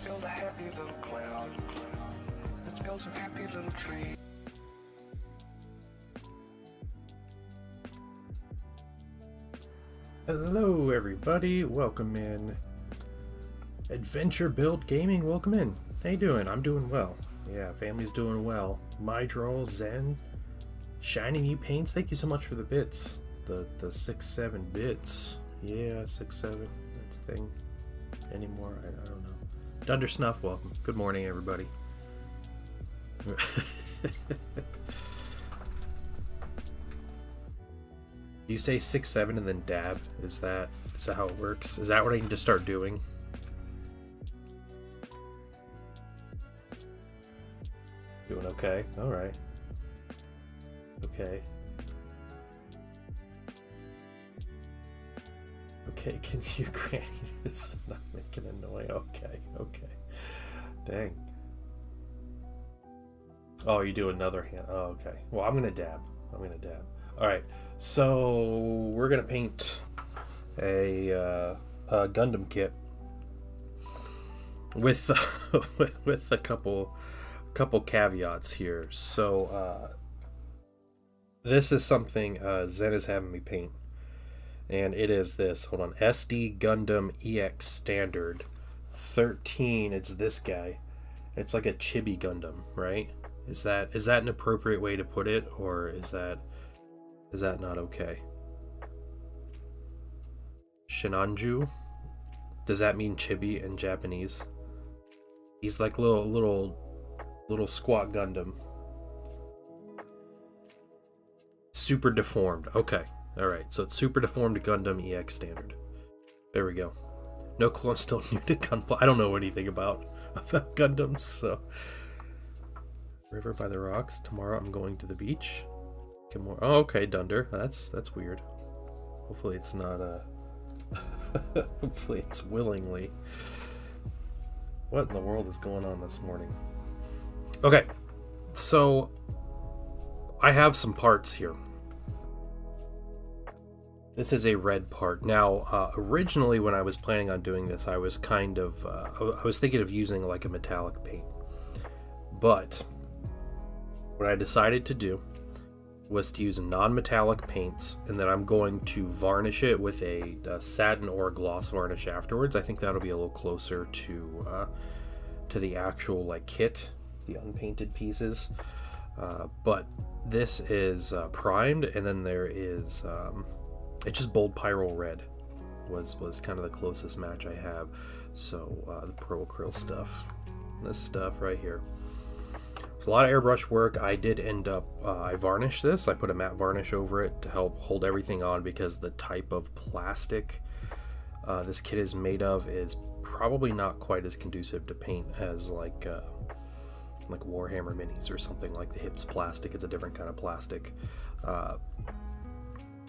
build a happy little cloud. Let's build some happy little trees. Hello everybody, welcome in. Adventure Build Gaming, welcome in. How you doing? I'm doing well. Yeah, family's doing well. Mydrol, Zen, Shining E Paints, thank you so much for the bits. The 6-7 bits. Yeah, 6-7, that's a thing anymore, I don't know. Dunder Snuff, welcome. Good morning everybody. You say 6-7 and then dab? Is that how it works? Is that what I need to start doing? Doing okay. Alright. Okay. Okay, can you grant it's not making a noise? Okay, okay. Dang. Oh, you do another hand. Oh, okay. Well, I'm gonna dab. Alright, so we're gonna paint a Gundam kit with with a couple caveats here. So this is something Zen is having me paint, and it is this. Hold on, SD Gundam EX Standard 13. It's this guy. It's like a chibi Gundam, right? Is that an appropriate way to put it, or is that not okay? Shinanju? Does that mean chibi in Japanese? He's like little squat Gundam. Super deformed. Okay. Alright, so it's super deformed Gundam EX Standard. There we go. No clue, I'm still new to Gunpla. I don't know anything about Gundams, so. River by the rocks. Tomorrow I'm going to the beach. Oh, okay, Dunder. That's weird. Hopefully it's not hopefully it's willingly. What in the world is going on this morning? Okay, so I have some parts here. This is a red part. Now, originally when I was planning on doing this, I was kind of I was thinking of using like a metallic paint, but what I decided to do was to use non-metallic paints, and then I'm going to varnish it with a satin or a gloss varnish afterwards. I think that'll be a little closer to the actual like kit, the unpainted pieces. But this is primed, and then there is it's just bold pyro red was kind of the closest match I have. So the Pro Acryl stuff, this stuff right here. It's a lot of airbrush work. I did end up, I varnished this. I put a matte varnish over it to help hold everything on, because the type of plastic this kit is made of is probably not quite as conducive to paint as like Warhammer minis or something like the Hips plastic. It's a different kind of plastic.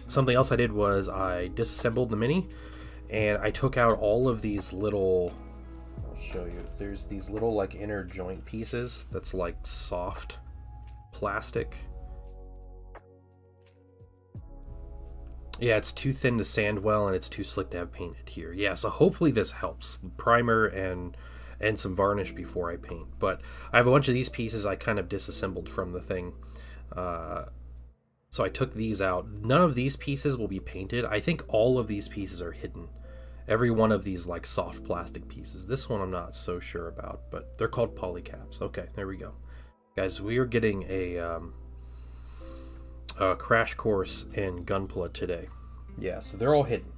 Something else I did was I disassembled the mini, and I took out all of these little, I'll show you. There's these little like inner joint pieces that's like soft plastic. Yeah, it's too thin to sand well, and it's too slick to have painted here. Yeah, so hopefully this helps. Primer and some varnish before I paint. But I have a bunch of these pieces I kind of disassembled from the thing. So I took these out. None of these pieces will be painted. I think all of these pieces are hidden. Every one of these like soft plastic pieces. This one I'm not so sure about, but they're called polycaps. Okay, there we go. Guys, we are getting a crash course in Gunpla today. Yeah, so they're all hidden.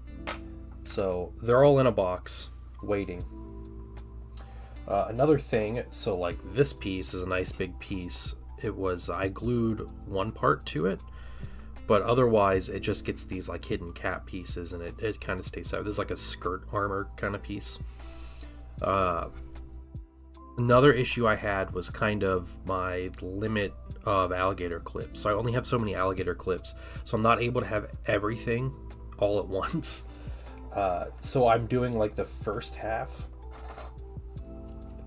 So they're all in a box, waiting. Another thing, so like this piece is a nice big piece. I glued one part to it, but otherwise it just gets these like hidden cap pieces, and it kind of stays out. There's like a skirt armor kind of piece. Another issue I had was kind of my limit of alligator clips. So I only have so many alligator clips, so I'm not able to have everything all at once. So I'm doing like the first half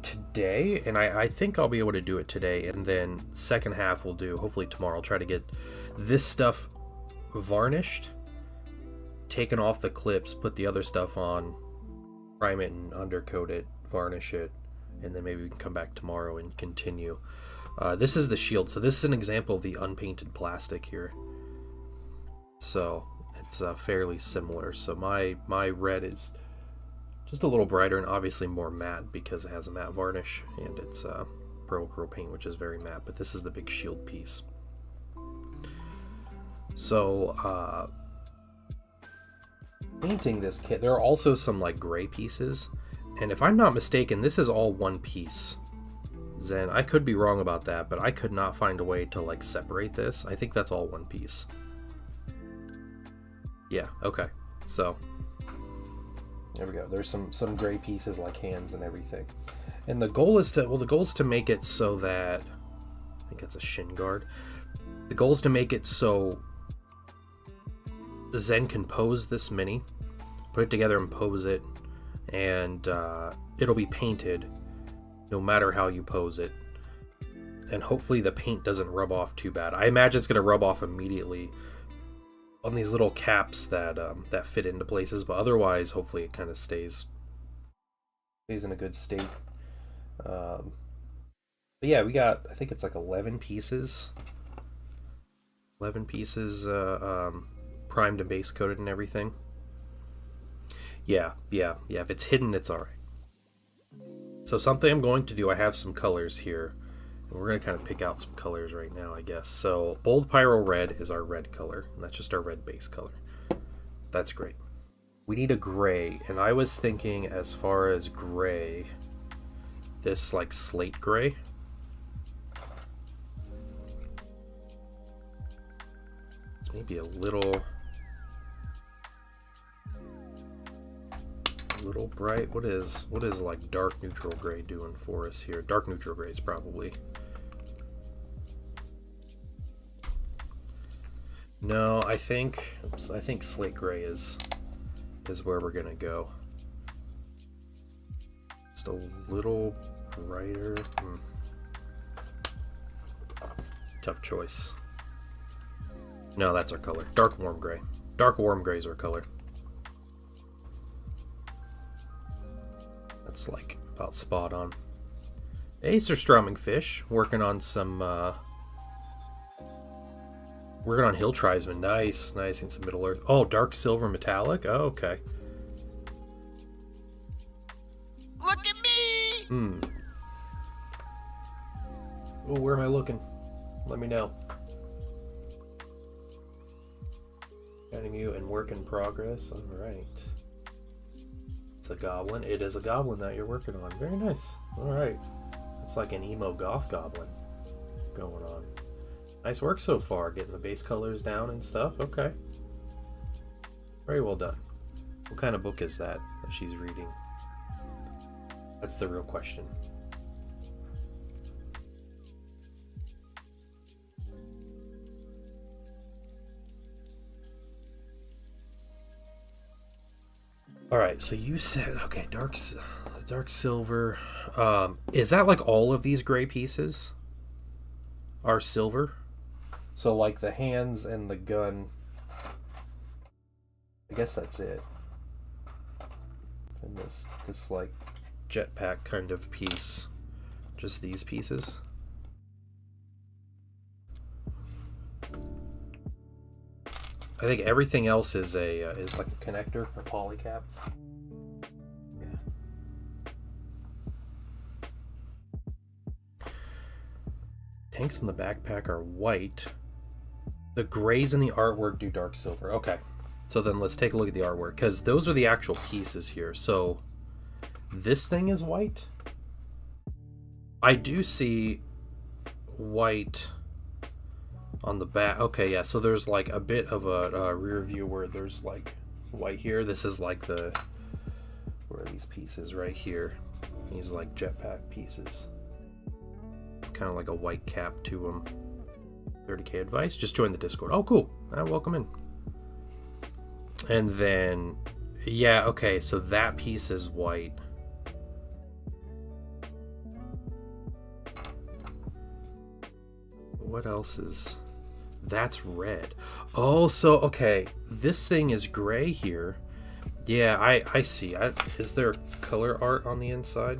today, and I think I'll be able to do it today, and then second half we'll do hopefully tomorrow. I'll try to get this stuff varnished, taken off the clips, put the other stuff on, prime it and undercoat it, varnish it, and then maybe we can come back tomorrow and continue. This is the shield, so this is an example of the unpainted plastic here. So it's fairly similar. So my red is just a little brighter and obviously more matte because it has a matte varnish, and it's Pro Acryl paint, which is very matte, but this is the big shield piece. So painting this kit, there are also some like gray pieces, and if I'm not mistaken, this is all one piece. Zen, I could be wrong about that, but I could not find a way to like separate this. I think that's all one piece. Yeah, okay. So there we go. There's some gray pieces like hands and everything. And the goal is to make it so that, I think it's a shin guard. The goal is to make it so Zen can pose this mini, put it together and pose it, and it'll be painted no matter how you pose it. And hopefully the paint doesn't rub off too bad. I imagine it's going to rub off immediately on these little caps that that fit into places, but otherwise, hopefully it kind of stays in a good state. But yeah, we got, I think it's like 11 pieces. 11 pieces primed and base coated and everything. Yeah, if it's hidden, it's alright. So something I'm going to do, I have some colors here. And we're going to kind of pick out some colors right now, I guess. So Bold Pyro Red is our red color. And that's just our red base color. That's great. We need a gray. And I was thinking as far as gray, this like slate gray. It's maybe a little bright. What is like dark neutral gray doing for us here? Dark neutral gray is probably. No, I think slate gray is where we're gonna go. Just a little brighter. Tough choice. No, that's our color. Dark warm gray. Dark warm gray is our color. That's like about spot on. Acer Strumming Fish, working on some working on Hill Tribesman. Nice in some Middle Earth. Oh, Dark Silver Metallic. Oh, okay. Look at me. Oh, where am I looking? Let me know. Adding you and work in progress. All right. It's a goblin. It is a goblin that you're working on. Very nice. All right. It's like an emo goth goblin going on. Nice work so far, getting the base colors down and stuff. Okay. Very well done. What kind of book is that she's reading? That's the real question. All right, so you said, okay, dark silver. Is that like all of these gray pieces are silver? So like the hands and the gun, I guess that's it. And this like jetpack kind of piece, just these pieces. I think everything else is like a connector or polycap. Yeah. Tanks in the backpack are white. The grays in the artwork do dark silver. Okay. So then let's take a look at the artwork, because those are the actual pieces here. So this thing is white. I do see white on the back. Okay, yeah, so there's like a bit of a rear view where there's like white here. This is like where are these pieces right here? These like jetpack pieces. Kind of like a white cap to them. 30k advice. Just join the Discord. Oh, cool. Welcome in. And then, yeah, okay, so that piece is white. What else is... That's red. Oh, so, okay, this thing is gray here. Yeah, I see. Is there color art on the inside?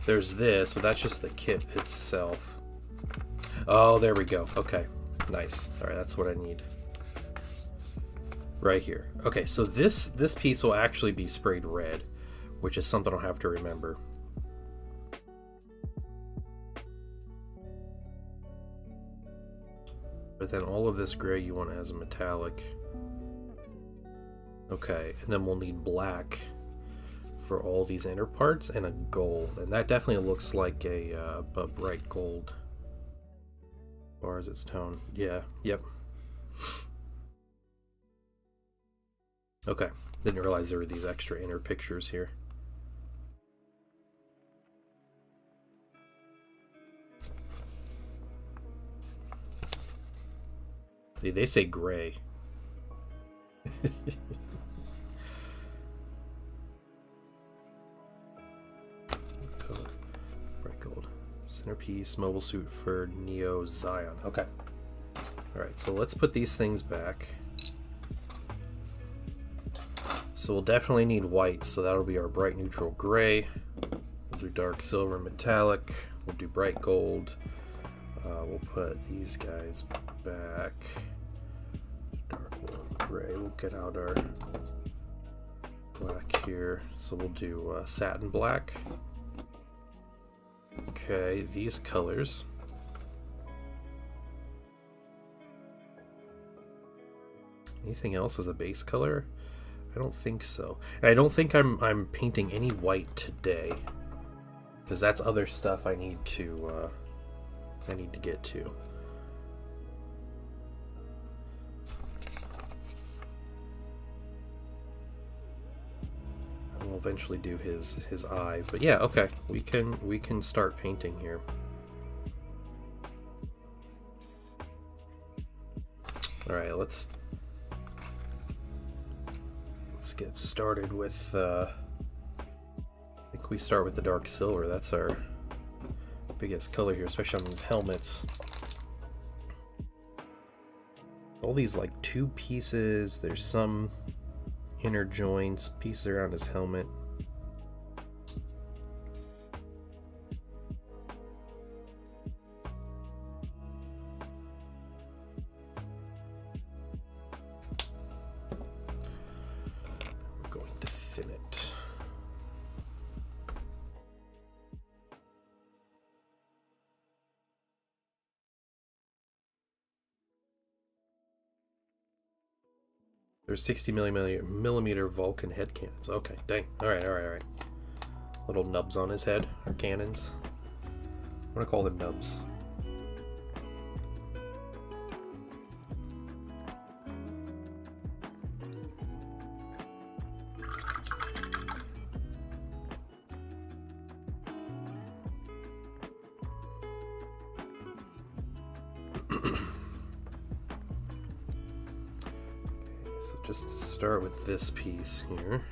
There's this, but that's just the kit itself. Oh, there we go. Okay, nice. All right, that's what I need. Right here. Okay, so this piece will actually be sprayed red, which is something I'll have to remember. But then all of this gray you want as a metallic. Okay, and then we'll need black for all these inner parts and a gold. And that definitely looks like a bright gold. As far as its tone. Yeah, yep. Okay, didn't realize there were these extra inner pictures here. See, they say gray. Code. Bright gold. Centerpiece, mobile suit for Neo Zion. Okay. Alright, so let's put these things back. So we'll definitely need white, so that'll be our bright neutral gray. We'll do dark silver metallic. We'll do bright gold. We'll put these guys back. Dark warm gray. We'll get out our black here. So we'll do satin black. Okay, these colors. Anything else as a base color? I don't think so. I don't think I'm painting any white today, because that's other stuff I need to get to. And we'll eventually do his eye. But yeah, okay, we can start painting here. All right, let's get started with, I think we start with the dark silver. That's our biggest color here, especially on these helmets. All these like two pieces, there's some inner joints, pieces around his helmet. There's 60 millimeter Vulcan head cannons. Okay, dang. Alright. Little nubs on his head, or cannons. I'm gonna call them nubs. So just to start with this piece here.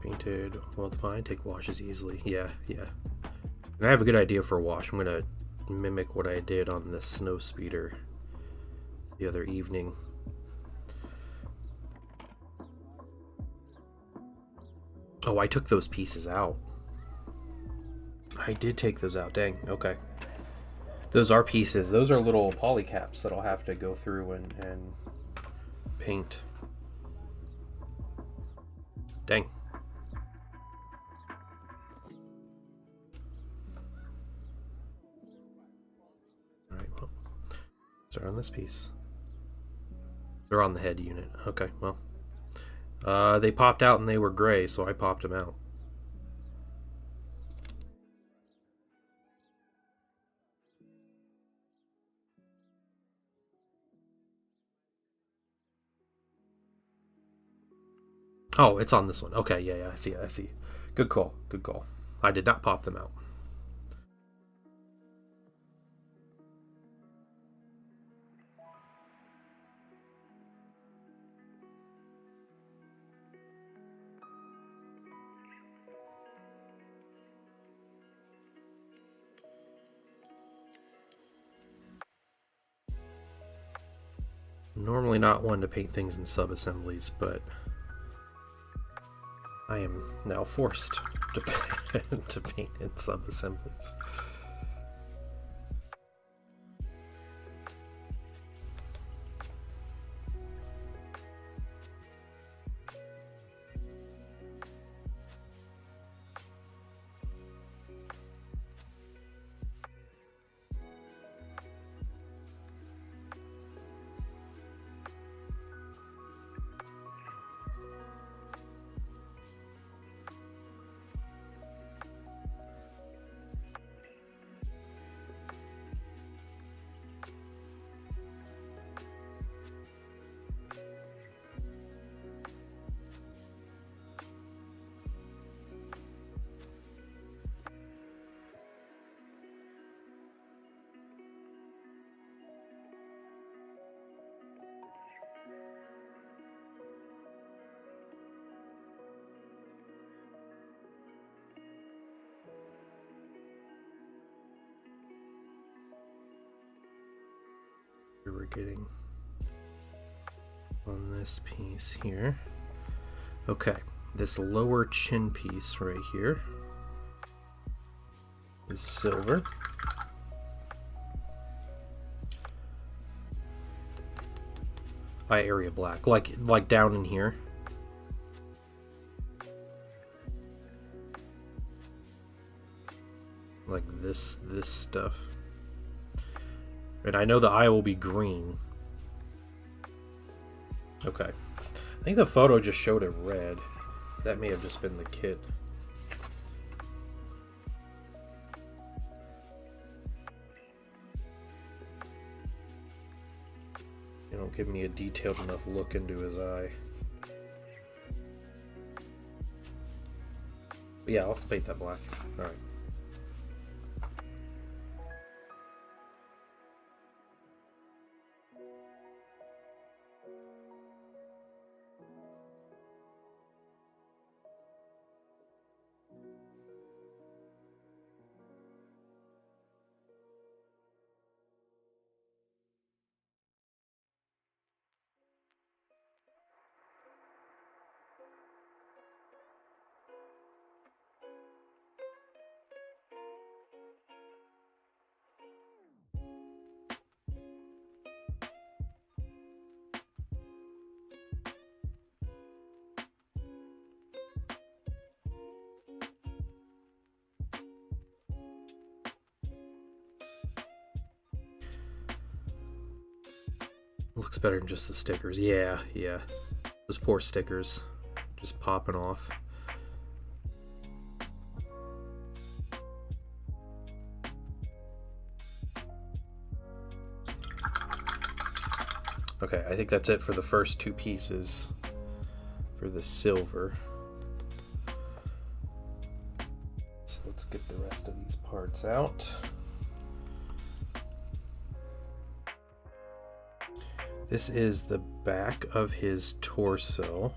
Painted, well defined, take washes easily. Yeah. And I have a good idea for a wash. I'm gonna mimic what I did on the snow speeder the other evening. Oh, I took those pieces out. I did take those out, dang, okay. Those are pieces, those are little poly caps that I'll have to go through and paint. Dang. Start on this piece. They're on the head unit. Okay, well. They popped out and they were gray, so I popped them out. Oh, it's on this one. Okay, yeah, I see. Good call. I did not pop them out. Normally not one to paint things in sub-assemblies, but I am now forced to paint in sub-assemblies. we're getting on this piece here. Okay, this lower chin piece right here is silver. Eye area black, like down in here. Like this stuff. And I know the eye will be green. Okay. I think the photo just showed it red. That may have just been the kit. They don't give me a detailed enough look into his eye. But yeah, I'll paint that black. Alright. Looks better than just the stickers. Yeah. Those poor stickers. Just popping off. Okay, I think that's it for the first two pieces for the silver. So let's get the rest of these parts out. This is the back of his torso.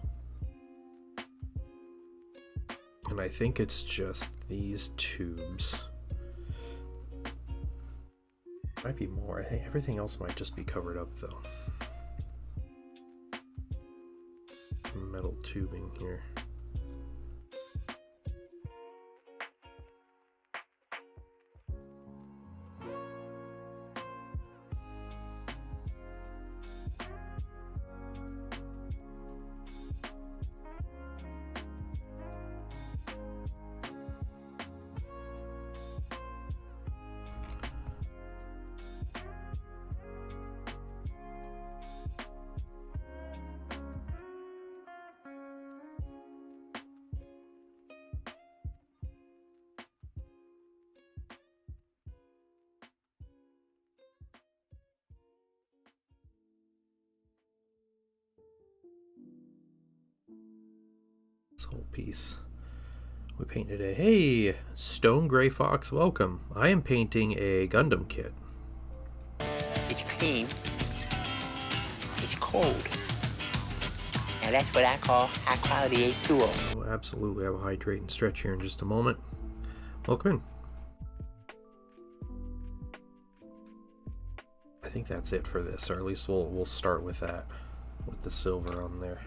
And I think it's just these tubes. Might be more. I think everything else might just be covered up though. Metal tubing here. This whole piece. We painted a hey, Stone Gray Fox, welcome. I am painting a Gundam kit. It's clean. It's cold. Now that's what I call high quality H2O. We'll absolutely have a hydrate and stretch here in just a moment. Welcome in. I think that's it for this, or at least we'll start with that, with the silver on there.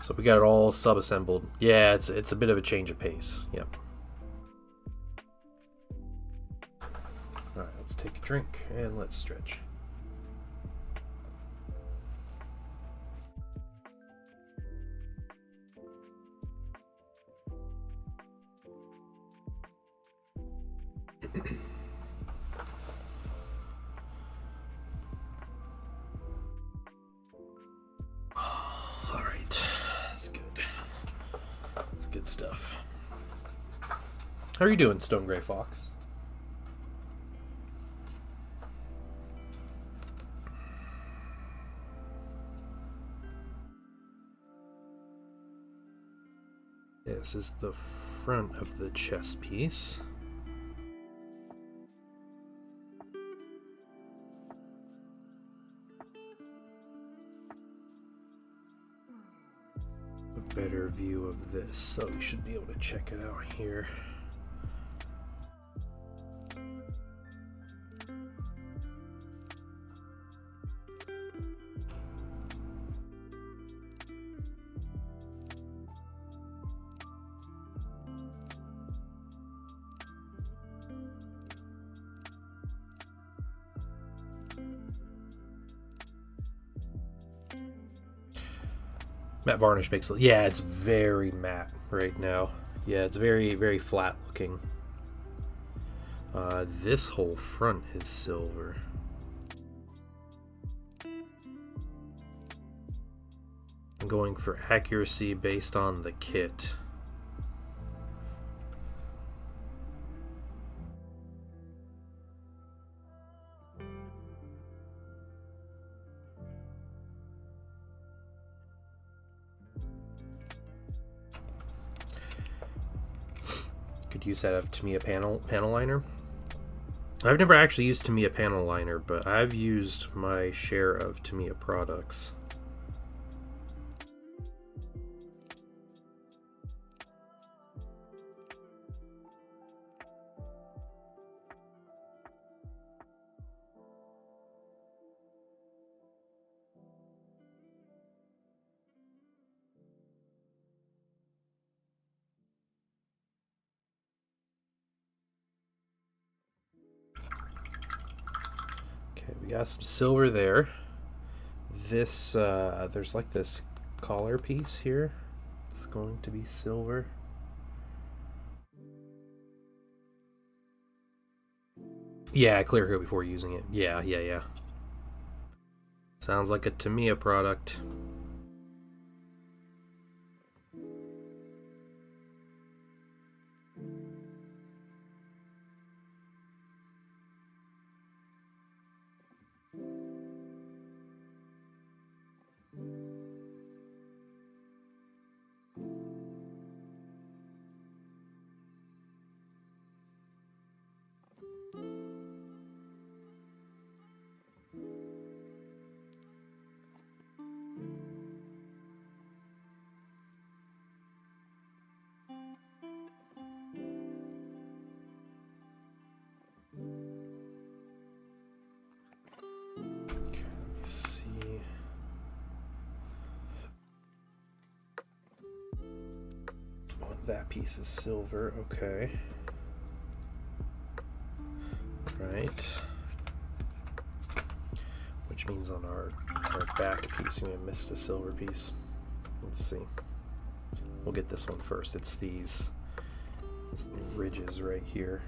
So we got it all sub-assembled. Yeah, it's a bit of a change of pace. Yep. Alright, let's take a drink and let's stretch. Good stuff. How are you doing, Stone Gray Fox? This is the front of the chest piece. Better view of this, so you should be able to check it out here. Matte varnish makes it... Yeah, it's very matte right now. Yeah, it's very, very flat looking. This whole front is silver. I'm going for accuracy based on the kit. Could use that of Tamiya panel liner. I've never actually used Tamiya panel liner, but I've used my share of Tamiya products. We got some silver there. This, there's like this collar piece here. It's going to be silver. Yeah, clear coat before using it. Yeah. Sounds like a Tamiya product. That piece is silver, okay. Right. Which means on our back piece we missed a silver piece. Let's see. We'll get this one first. It's these ridges right here.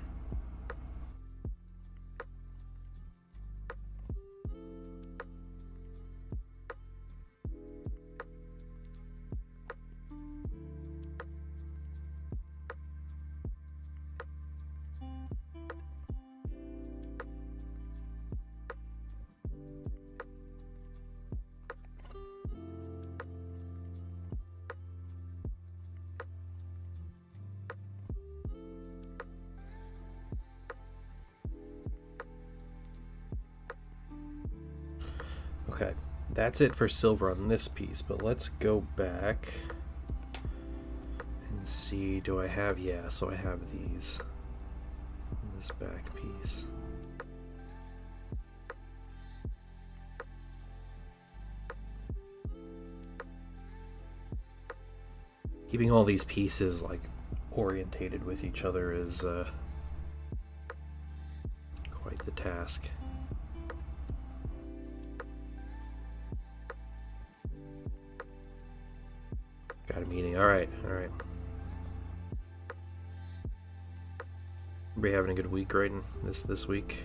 Okay, that's it for silver on this piece, but let's go back and see, do I have, yeah, so I have these on this back piece. Keeping all these pieces like orientated with each other is quite the task. Got a meeting. All right. Everybody having a good week writing this week?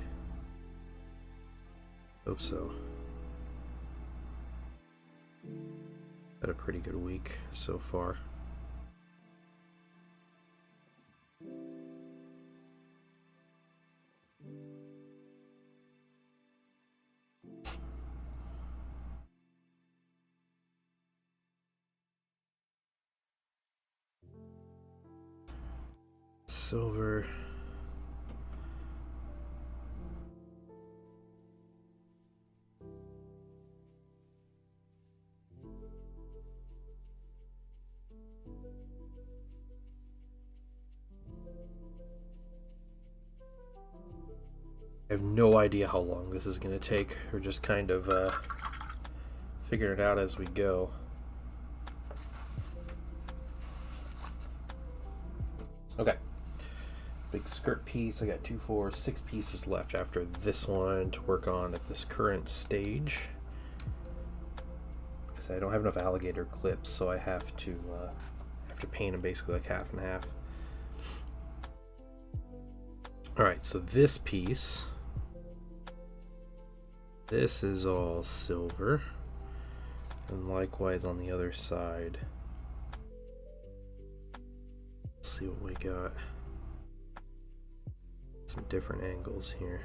Hope so. Had a pretty good week so far. Silver. I have no idea how long this is going to take. We're just kind of figuring it out as we go. Okay. Big skirt piece. I got 2, 4, 6 pieces left after this one to work on at this current stage. So I don't have enough alligator clips, so I have to paint them basically like half and half. Alright, so this piece, this is all silver, and likewise on the other side. Let's see what we got. Some different angles here.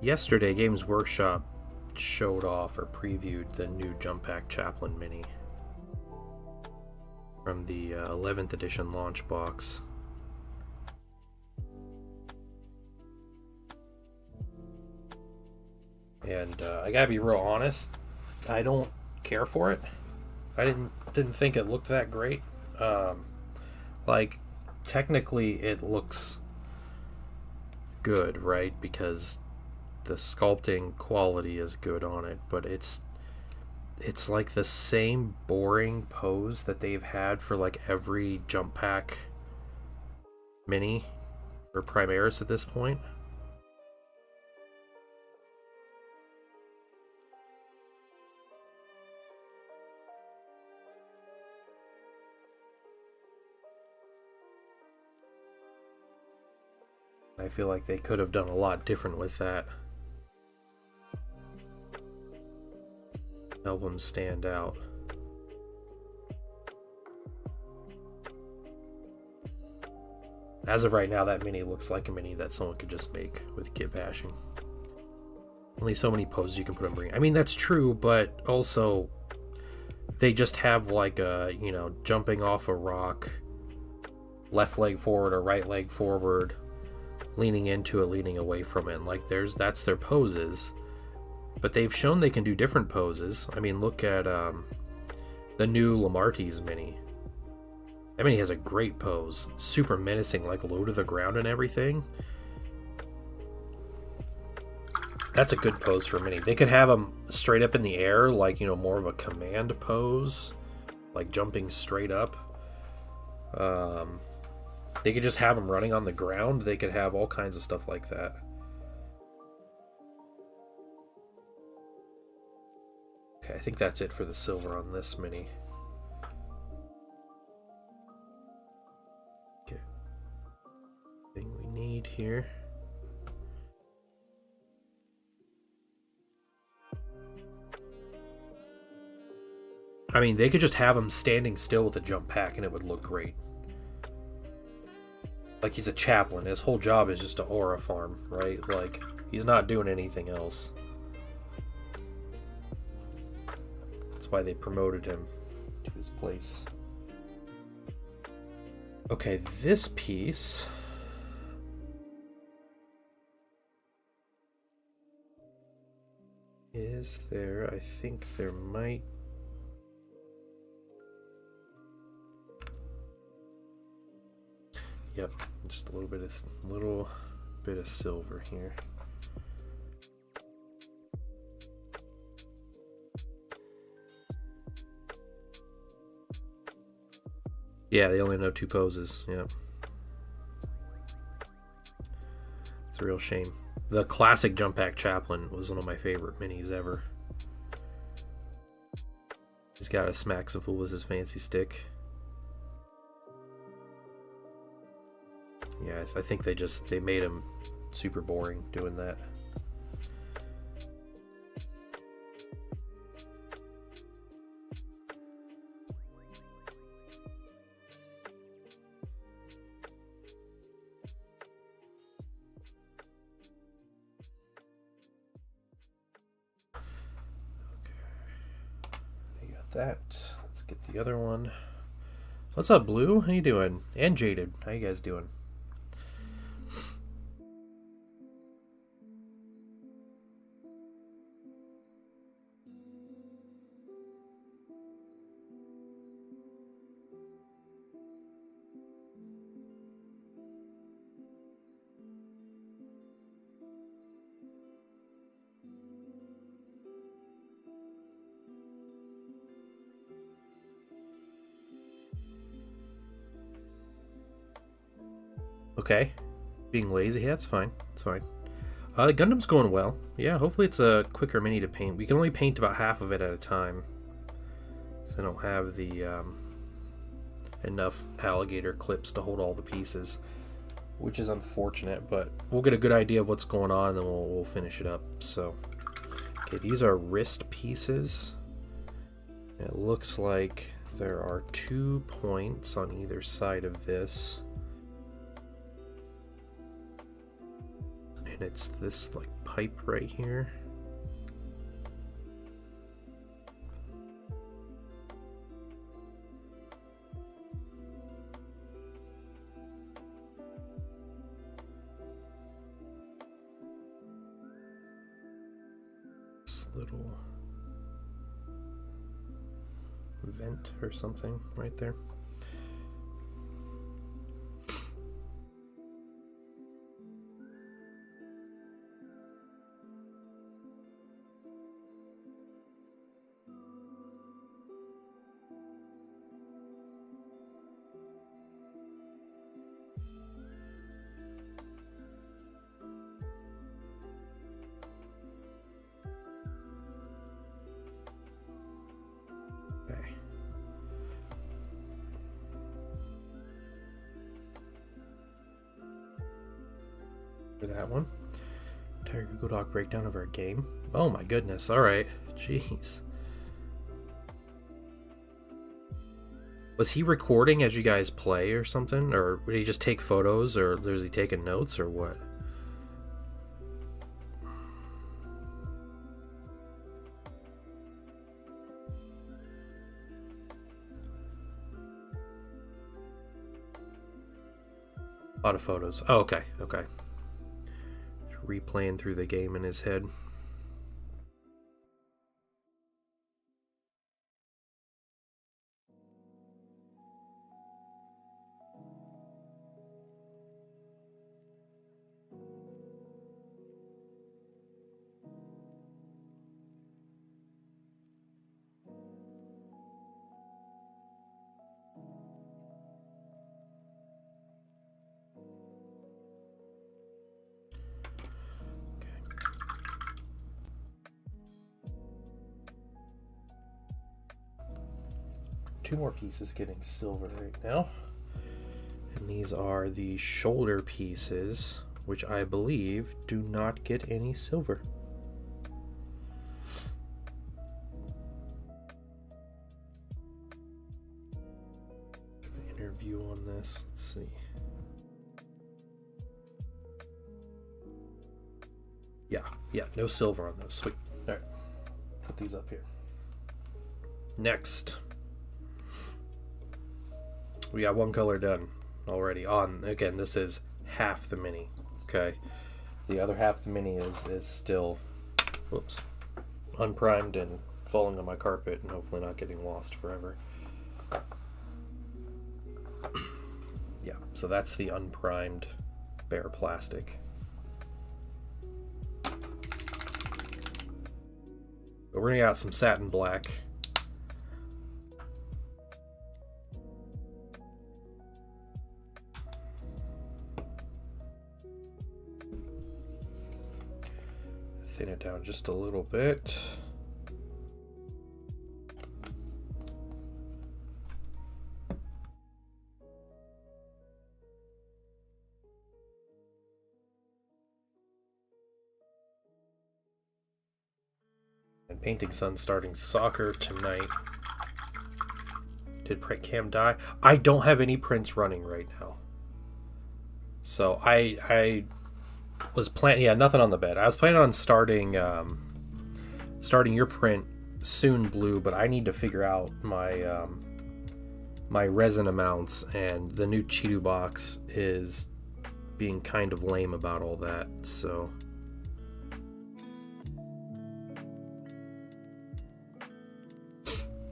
Yesterday, Games Workshop showed off or previewed the new Jump Pack Chaplain Mini from the 11th edition launch box. And I gotta be real honest, I don't care for it. I didn't think it looked that great. Like, technically it looks good, right? Because the sculpting quality is good on it, but it's like the same boring pose that they've had for like every Jump Pack Mini or Primaris at this point. I feel like they could have done a lot different with that. Help them stand out. As of right now, that mini looks like a mini that someone could just make with kit bashing. Only so many poses you can put on Marine. I mean, that's true, but also they just have like a, you know, jumping off a rock, left leg forward or right leg forward, leaning into it, leaning away from it. And like that's their poses. But they've shown they can do different poses. I mean, look at the new Lamartie's mini. That mini has a great pose. Super menacing, like low to the ground and everything. That's a good pose for a mini. They could have them straight up in the air, like, you know, more of a command pose. Like jumping straight up. They could just have them running on the ground. They could have all kinds of stuff like that. Okay, I think that's it for the silver on this mini. Okay. Thing we need here. I mean, they could just have him standing still with a jump pack and it would look great. Like, he's a chaplain. His whole job is just to aura farm, right? Like, he's not doing anything else. Why they promoted him to his place. Okay, this piece is there. I think there might. Yep, just a little bit of silver here. Yeah, they only know 2 poses. Yeah. It's a real shame. The classic Jump Pack Chaplain was one of my favorite minis ever. He's got to smack some fool with his fancy stick. Yeah, I think they made him super boring doing that. That. Let's get the other one. What's up, Blue? How you doing? And Jaded. How you guys doing? Okay. Being lazy, yeah, that's fine. It's fine. Gundam's going well. Yeah, hopefully it's a quicker mini to paint. We can only paint about half of it at a time. So I don't have the enough alligator clips to hold all the pieces, which is unfortunate, but we'll get a good idea of what's going on and then we'll finish it up. So, okay, these are wrist pieces. It looks like there are 2 points on either side of this. And it's this like pipe right here. This little vent or something right there. Okay. For that one. Tiger Google Doc breakdown of our game. Oh my goodness, alright. Jeez. Was he recording as you guys play or something? Or would he just take photos, or was he taking notes, or what? A lot of photos. Oh, okay, okay. Replaying through the game in his head. Two more pieces getting silver right now. And these are the shoulder pieces, which I believe do not get any silver. Interview on this. Let's see. Yeah, no silver on those. Sweet. All right, put these up here. Next. We got one color done already on. Again, this is half the mini. Okay. The other half of the mini is still, whoops, unprimed and falling on my carpet and hopefully not getting lost forever. Yeah, so that's the unprimed bare plastic. But we're gonna got some satin black. Thin it down just a little bit. And Painting Son starting soccer tonight. Did print cam die? I don't have any prints running right now. So I was planning, yeah, nothing on the bed. I was planning on starting your print soon, Blue, but I need to figure out my my resin amounts, and the new Chidu box is being kind of lame about all that. So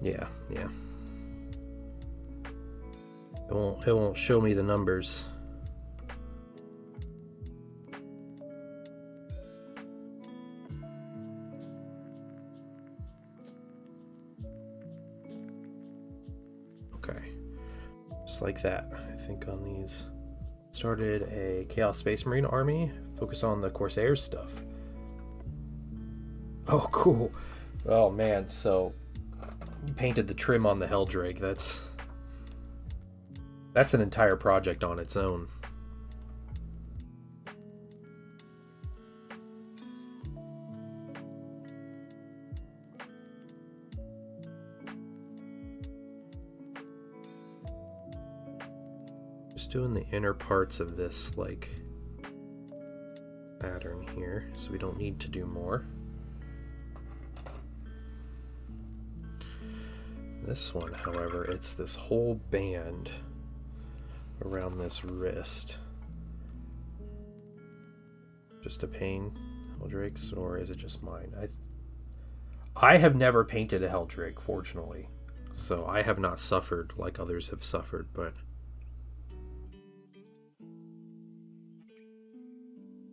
yeah. It won't show me the numbers. Okay, just like that. I think on these, let's Started a Chaos Space Marine army. Focus on the Corsairs stuff. Oh, cool. Oh, man. So, you painted the trim on the Helldrake. That's an entire project on its own. Just doing the inner parts of this, like, pattern here, so we don't need to do more. This one, however, it's this whole band around this wrist. Just a pain, Helldrakes, or is it just mine? I have never painted a Helldrake, fortunately, so I have not suffered like others have suffered, but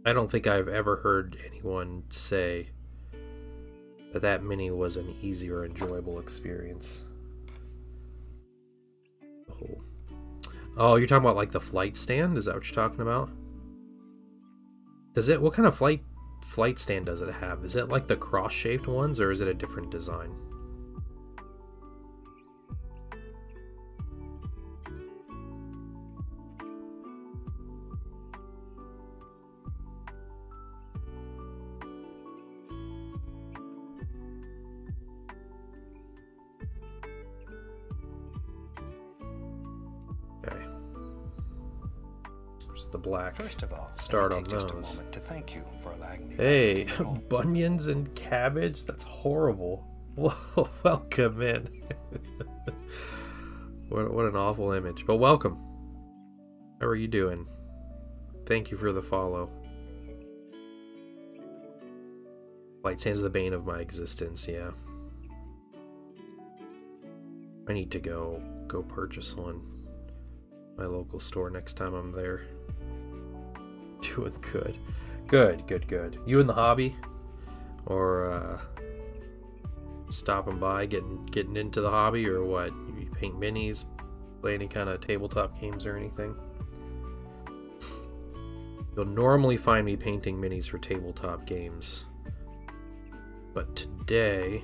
I don't think I've ever heard anyone say that mini was an easy or enjoyable experience. Oh, you're talking about like the flight stand? Is that what you're talking about? What kind of flight stand does it have? Is it like the cross-shaped ones, or is it a different design? The black. First of all, start let on me take just those. a moment to thank you for allowing me. Hey, bunions and cabbage? That's horrible. Whoa, welcome in. What an awful image. But welcome. How are you doing? Thank you for the follow. Light stands the bane of my existence, yeah. I need to go purchase one. My local store next time I'm there. Doing good. Good. You in the hobby? Or stopping by, getting into the hobby, or what? You paint minis, play any kind of tabletop games or anything? You'll normally find me painting minis for tabletop games. But today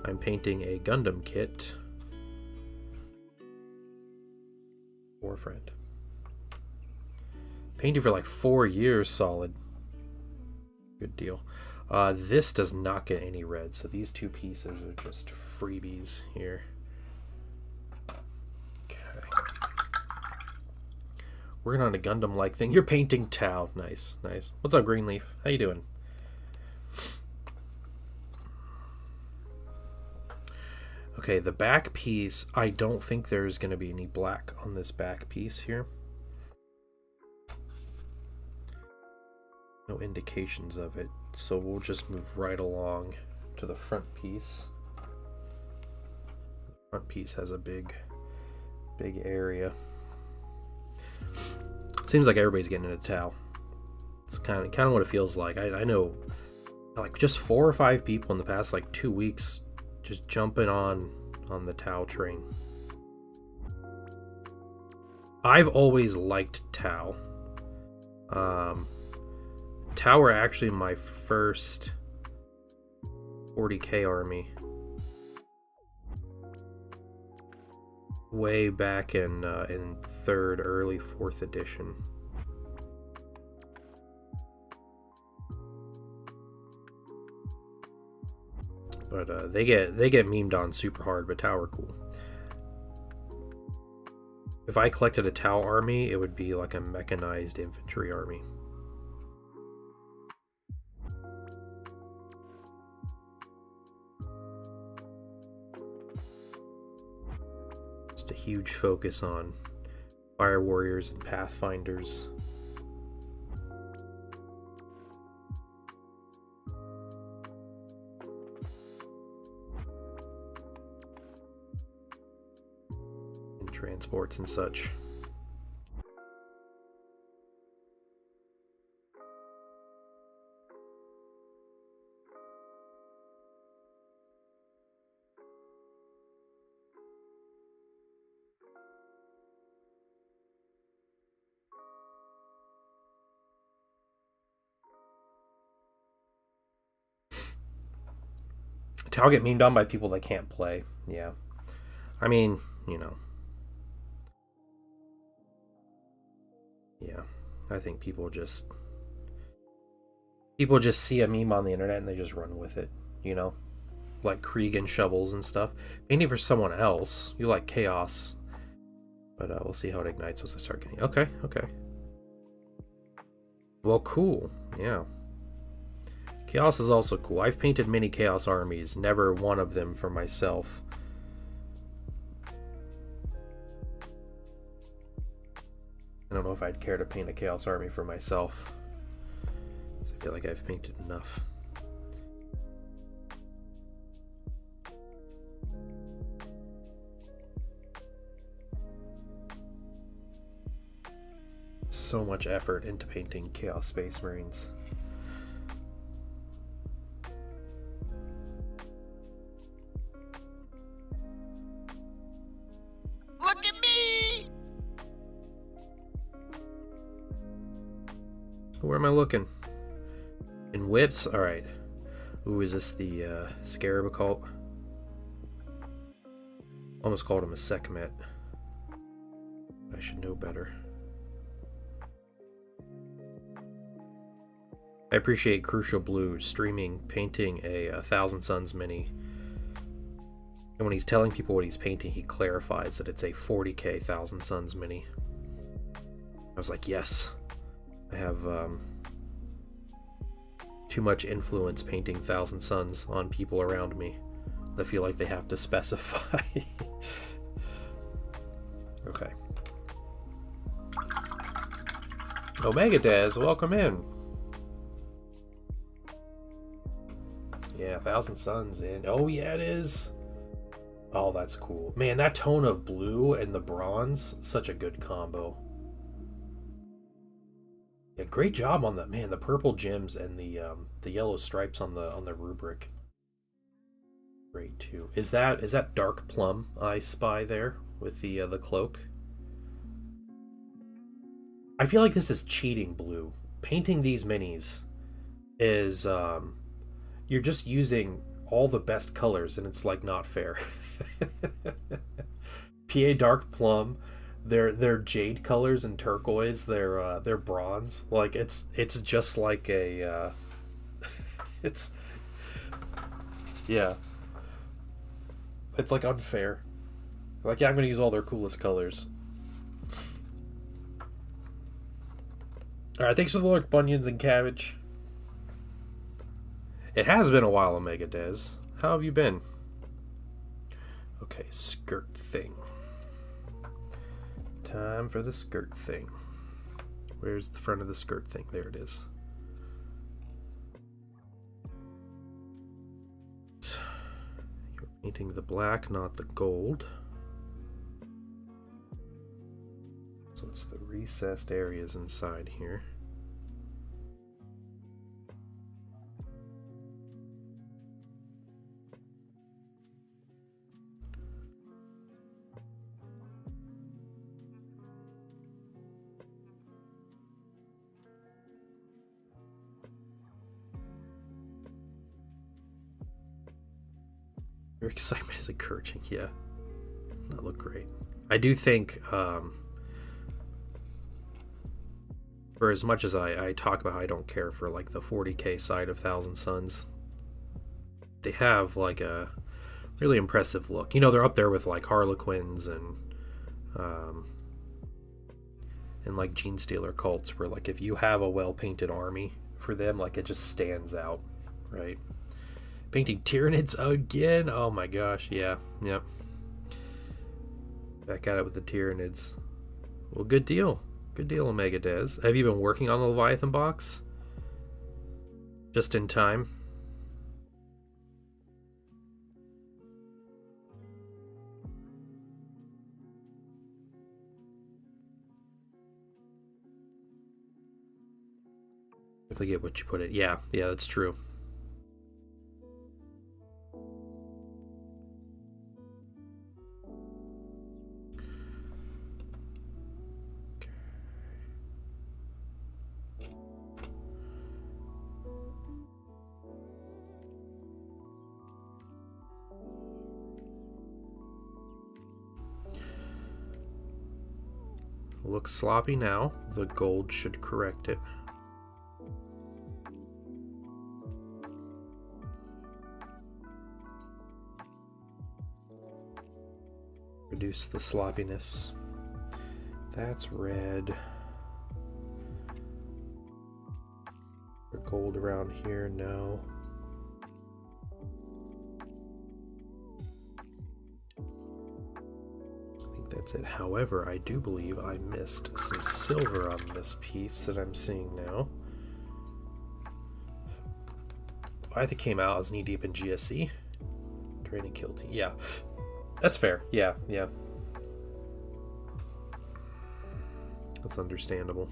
I'm painting a Gundam kit for a friend. Painted for like 4 years solid. Good deal. This does not get any red, so these two pieces are just freebies here. Okay. Working on a Gundam-like thing. You're painting Tau. Nice. What's up, Greenleaf? How you doing? Okay, the back piece, I don't think there's going to be any black on this back piece here. No indications of it, so we'll just move right along to the front piece. The front piece has a big area. Seems like everybody's getting into Tau. It's kind of what it feels like. I know, like, just 4 or 5 people in the past like 2 weeks just jumping on the Tau train. I've always liked Tau. Tau were actually my first 40k army. Way back in 3rd, early 4th edition. But they get memed on super hard, but Tau are cool. If I collected a Tau army, it would be like a mechanized infantry army. Just a huge focus on fire warriors and pathfinders. Transports and such. I'll get memed on by people that can't play. Yeah. I mean, you know. Yeah. I think people just see a meme on the internet and they just run with it, you know? Like Krieg and shovels and stuff. Painting for someone else. You like chaos. But we'll see how it ignites as I start getting... Okay, okay. Well, cool. Yeah. Chaos is also cool. I've painted many Chaos armies, never one of them for myself. I don't know if I'd care to paint a Chaos army for myself. I feel like I've painted enough. So much effort into painting Chaos Space Marines. Look at me! Where am I looking? In whips? Alright. Ooh, is this the Scarab Occult? Almost called him a Sekhmet. I should know better. I appreciate Crucial Blue streaming painting a Thousand Suns mini. And when he's telling people what he's painting, he clarifies that it's a 40k Thousand Suns mini. I was like, yes. I have too much influence painting Thousand Suns on people around me. I feel like they have to specify. Okay. Omega Dez, welcome in. Yeah, Thousand Suns in. Oh yeah, it is. Oh, that's cool. Man, that tone of blue and the bronze, such a good combo. Yeah, great job on that, man. The purple gems and the yellow stripes on the rubric. Great too. Is that dark plum I spy there with the cloak? I feel like this is cheating blue. Painting these minis is you're just using all the best colors and it's like not fair. PA dark plum, they're jade colors and turquoise, they're bronze. Like it's just like a it's yeah. It's like unfair. Like, yeah, I'm gonna use all their coolest colors. Alright, thanks for the look, bunions and cabbage. It has been a while, Omega Dez. How have you been? Okay, skirt thing. Time for the skirt thing. Where's the front of the skirt thing? There it is. You're painting the black, not the gold. So it's the recessed areas inside here. Your excitement is encouraging, yeah. That look great. I do think, for as much as I talk about how I don't care for like the 40k side of Thousand Suns, they have like a really impressive look. You know, they're up there with like Harlequins and like Gene Stealer cults, where like if you have a well-painted army for them, like it just stands out, right? Painting Tyranids again? Oh my gosh, yeah, yep. Back at it with the Tyranids. Well, good deal. Good deal, Omega Dez. Have you been working on the Leviathan box? Just in time? If I get what you put it. Yeah, that's true. looks sloppy now. The gold should correct it. Reduce the sloppiness. That's red. The gold around here, no. I think that's it. However, I do believe I missed some silver on this piece that I'm seeing now. I think came out as knee deep in GSE. Training kill team. Yeah. That's fair. Yeah. That's understandable.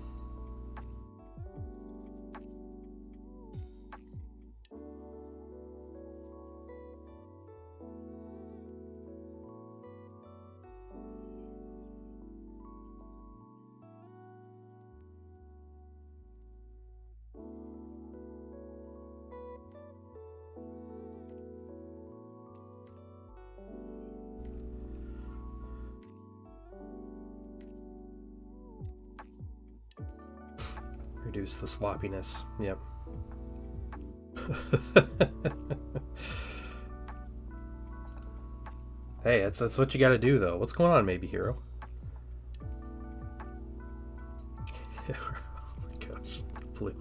Reduce the sloppiness. Yep. Hey, that's what you gotta do, though. What's going on, Maybe Hero? Oh my gosh, blue.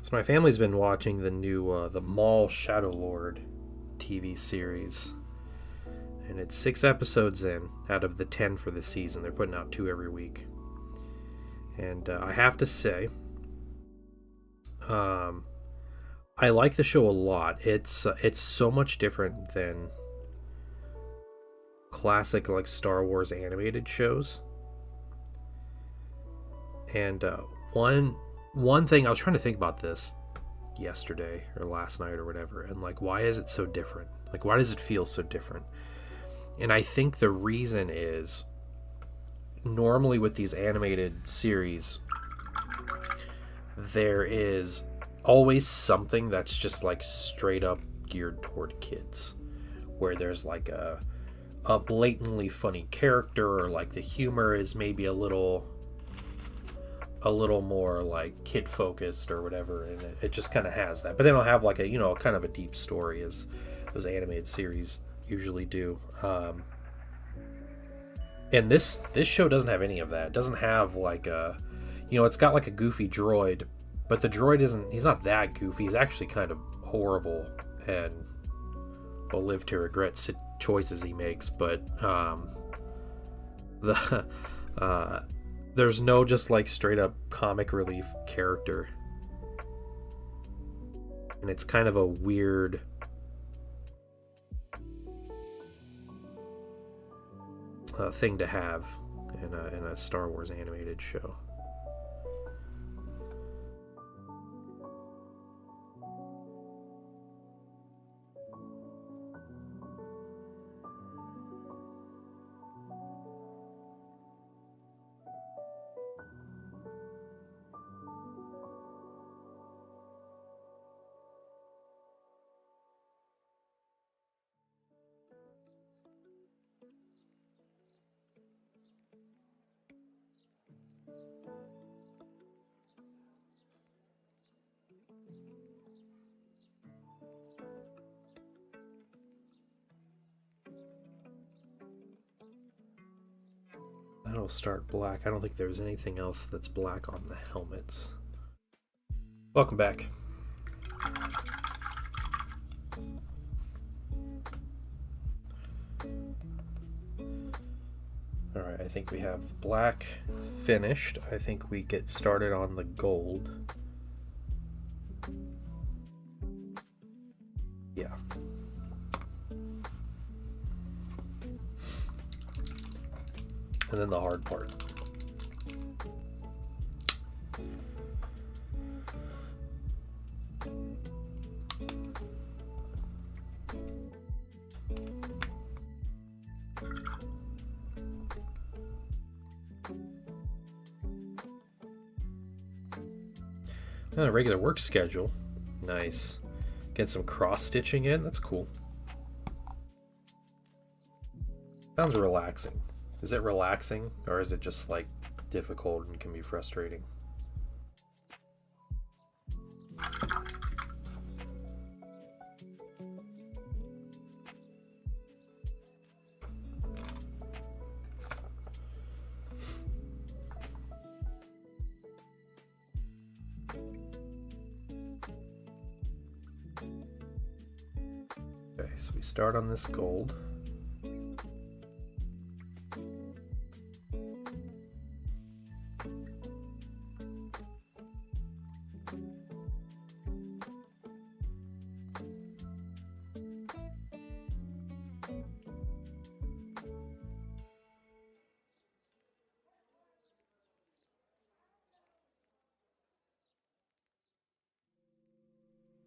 So my family's been watching the new the Mall Shadow Lord TV series, and it's 6 episodes in out of the 10 for the season. They're putting out 2 every week, and I have to say, I like the show a lot. It's so much different than classic like Star Wars animated shows, and one thing I was trying to think about this yesterday or last night or whatever, and like, why is it so different? Like, why does it feel so different? And I think the reason is, normally with these animated series, there is always something that's just like straight up geared toward kids, where there's like a blatantly funny character, or like the humor is maybe a little more like kid focused or whatever, and it just kind of has that, but they don't have like a, you know, kind of a deep story as those animated series usually do. And this show doesn't have any of that. It doesn't have like a, you know, it's got like a goofy droid, but the droid he's not that goofy. He's actually kind of horrible and will live to regret choices he makes, but there's no just like straight up comic relief character. And it's kind of a weird thing to have in a Star Wars animated show. That'll start black. I don't think there's anything else that's black on the helmets. Welcome back. Alright, I think we have the black finished. I think we get started on the gold. Yeah. And then the hard part. A regular work schedule. Nice. Get some cross-stitching in. That's cool. Sounds relaxing. Is it relaxing, or is it just like difficult and can be frustrating? Okay, so we start on this gold.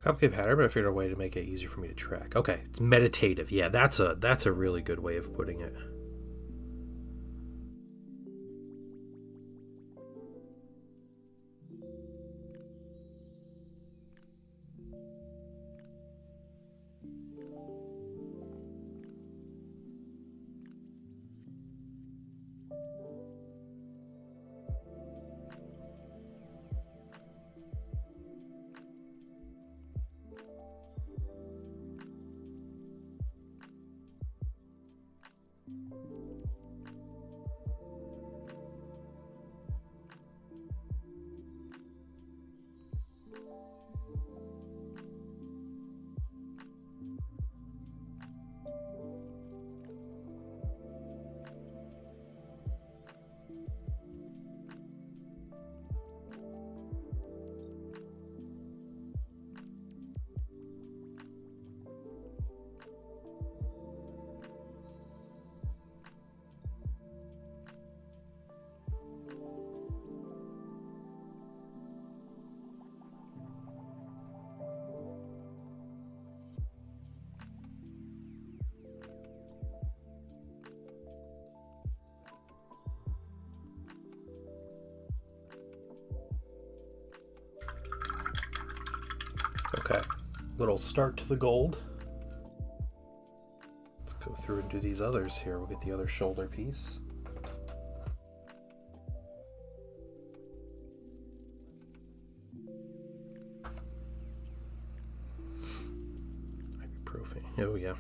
Complicated pattern, but I figured a way to make it easier for me to track. Okay, it's meditative. Yeah, that's a really good way of putting it. Okay, little start to the gold. Let's go through and do these others here. We'll get the other shoulder piece. Ibuprofen. Oh yeah.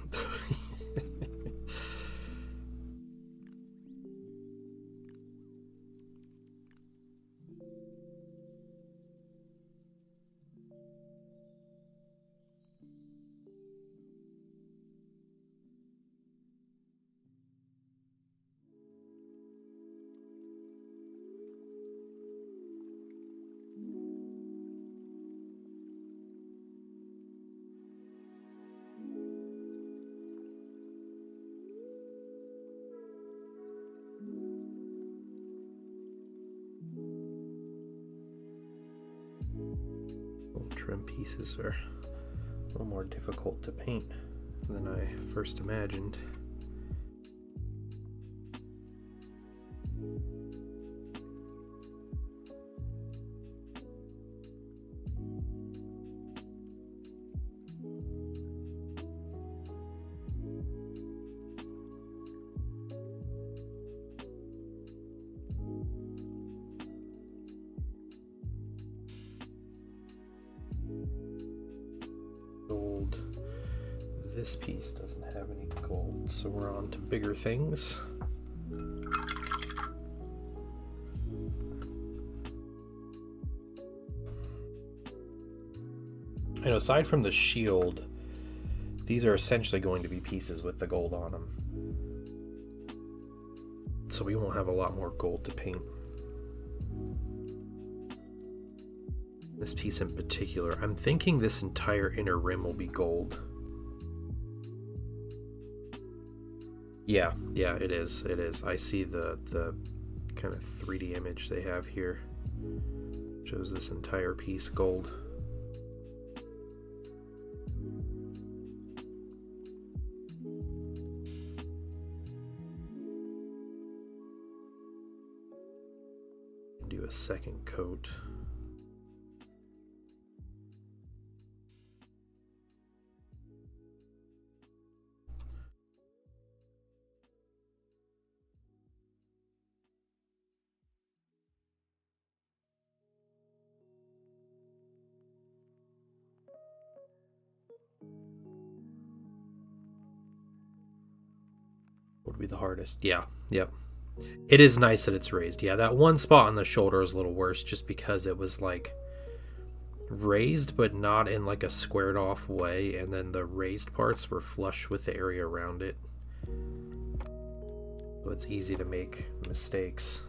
Trim pieces are a little more difficult to paint than I first imagined. Gold. This piece doesn't have any gold, so we're on to bigger things. I know, aside from the shield, these are essentially going to be pieces with the gold on them. So we won't have a lot more gold to paint. This piece in particular, I'm thinking this entire inner rim will be gold. Yeah, it is. It is. I see the kind of 3D image they have here. Shows this entire piece gold. Do a second coat. would be the hardest. Yeah, yep. It is nice that it's raised. Yeah, that one spot on the shoulder is a little worse just because it was like raised but not in like a squared off way, and then the raised parts were flush with the area around it. So it's easy to make mistakes.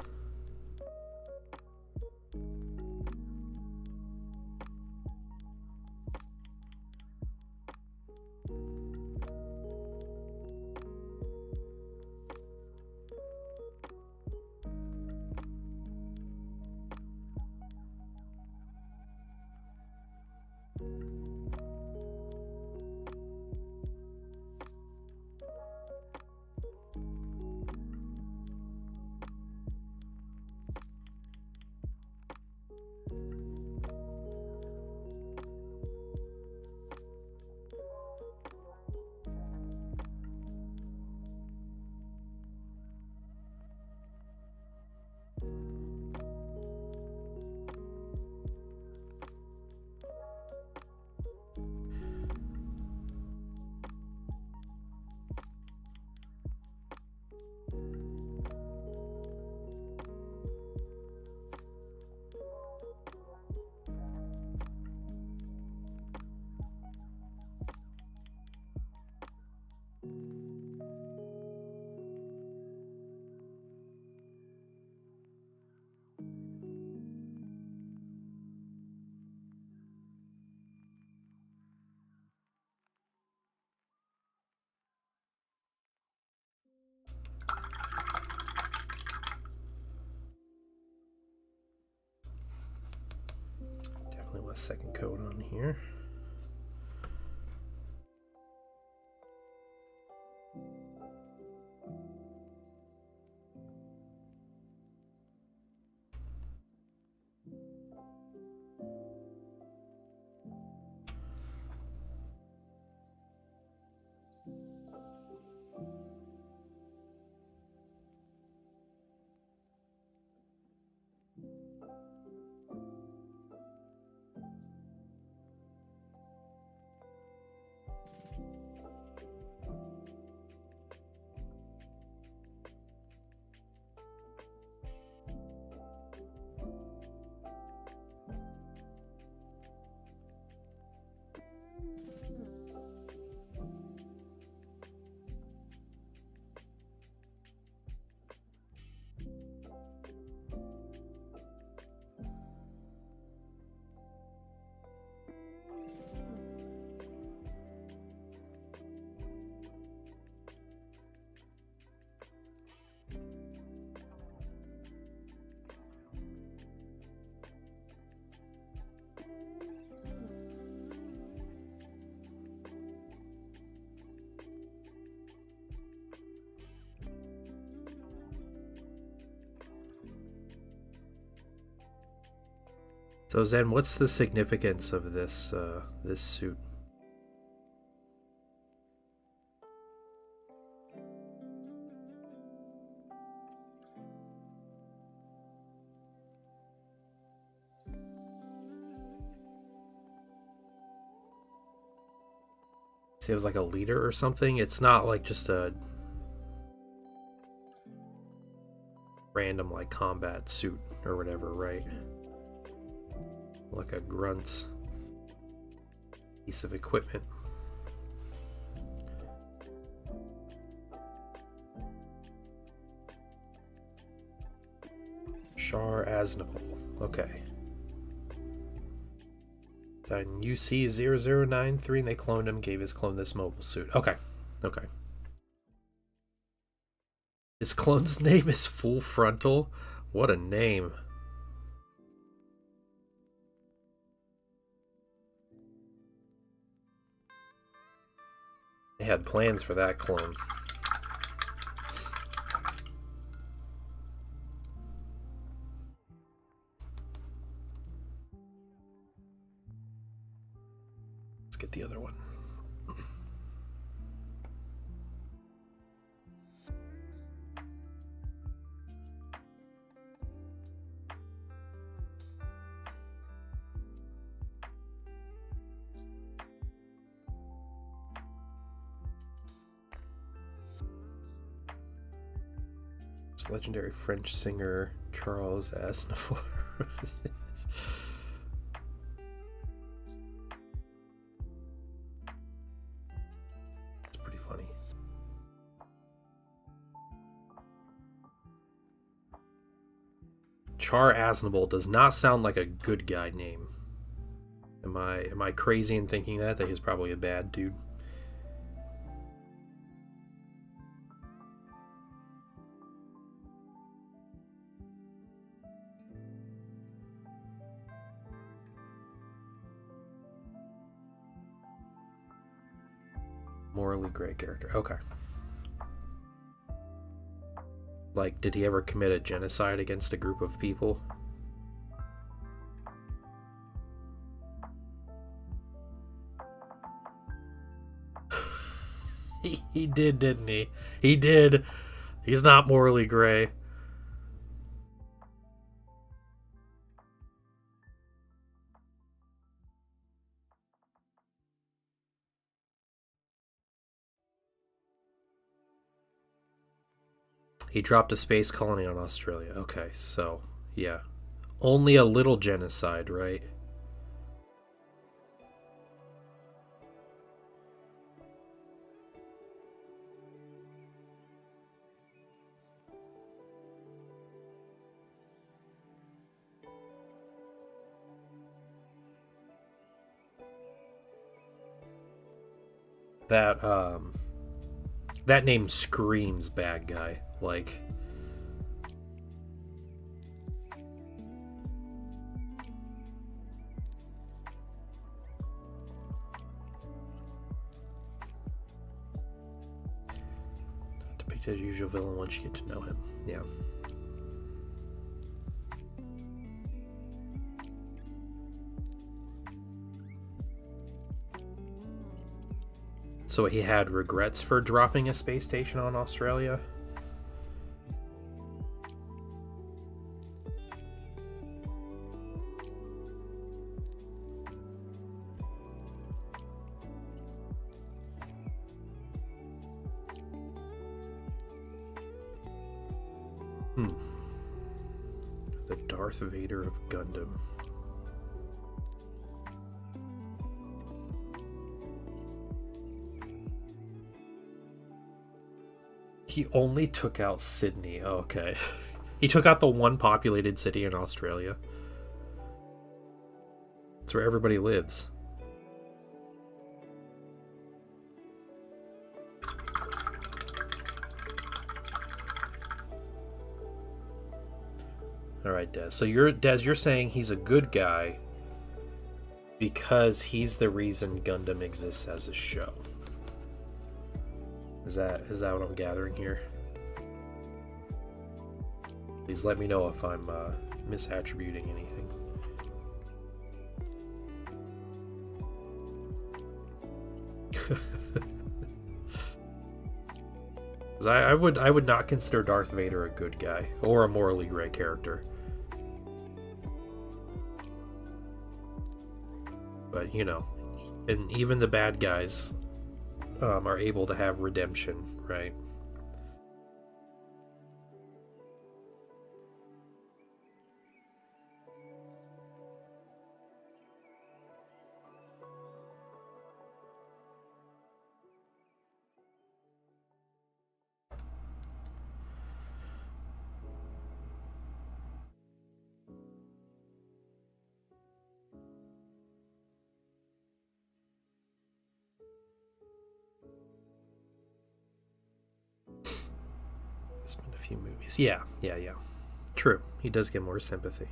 Definitely want a second coat on here. So Zen, what's the significance of this this suit? See, it was like a leader or something. It's not like just a random like combat suit or whatever, right? Like a grunt piece of equipment. Shar Aznable. Okay. Died in UC0093 and they cloned him, gave his clone this mobile suit. Okay. Okay. His clone's name is Full Frontal. What a name. They had plans for that clone. Let's get the other one. It's a legendary French singer, Charles Aznavour. It's pretty funny. Char Aznavour does not sound like a good guy name. Am I crazy in thinking that he's probably a bad dude? Morally gray character. Okay. Like, did he ever commit a genocide against a group of people? He did, didn't he? He did. He's not morally gray. He dropped a space colony on Australia. Okay, so, yeah. Only a little genocide, right? That name screams bad guy. Like, depicted as usual villain once you get to know him. Yeah. So he had regrets for dropping a space station on Australia? The Darth Vader of Gundam. He only took out Sydney. Oh, okay. He took out the one populated city in Australia. It's where everybody lives. Alright, Des. So you're saying he's a good guy because he's the reason Gundam exists as a show. Is that what I'm gathering here? Please let me know if I'm misattributing anything. I would not consider Darth Vader a good guy or a morally gray character. But, you know, and even the bad guys are able to have redemption, right? It's been a few movies. Yeah. True. He does get more sympathy.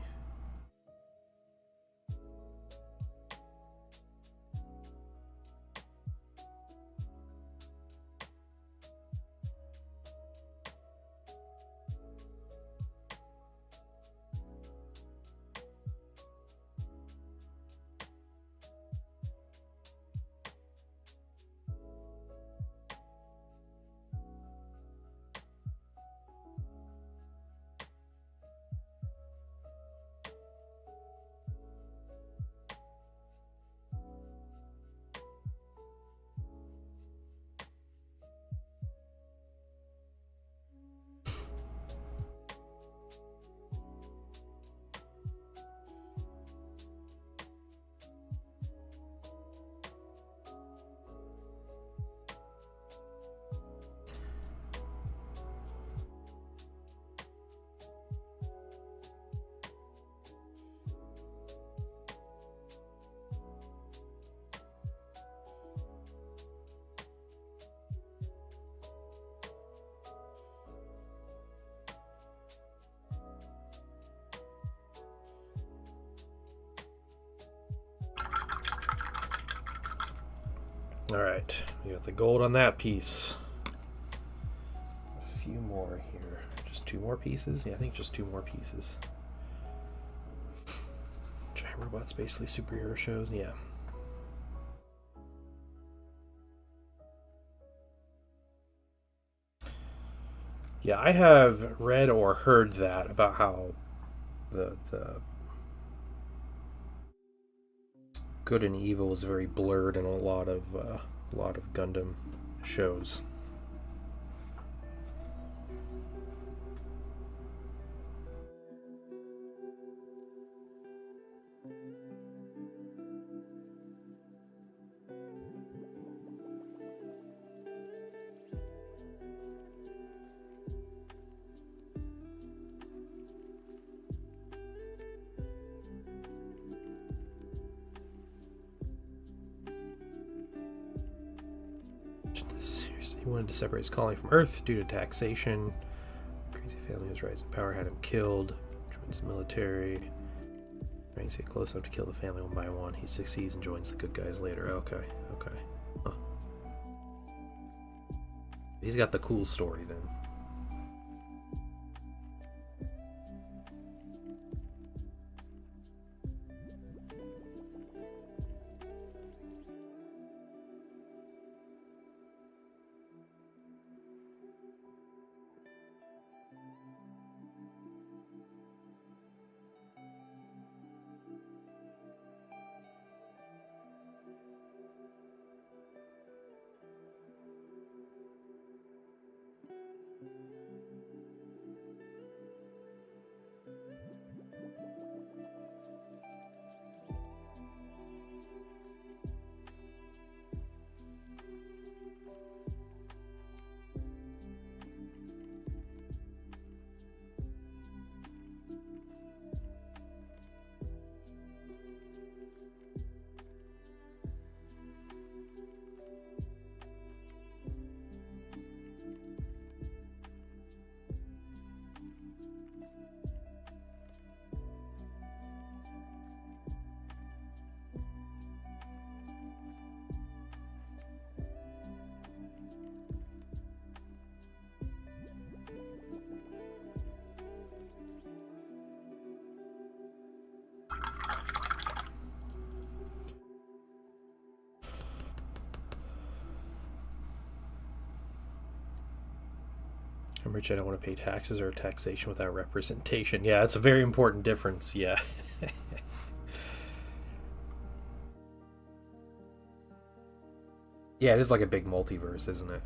Alright, we got the gold on that piece. A few more here. Just 2 more pieces? Yeah, I think just 2 more pieces. Giant robots, basically superhero shows, yeah. Yeah, I have read or heard that about how the good and evil is very blurred in a lot of Gundam shows. He wanted to separate his colony from Earth due to taxation. Crazy family was rising power, had him killed. Joins the military. Trying to get close enough to kill the family one by one. He succeeds and joins the good guys later. Okay, okay. Huh. He's got the cool story then. I'm rich, I don't want to pay taxes or taxation without representation. Yeah, it's a very important difference, yeah. Yeah, it is like a big multiverse, isn't it?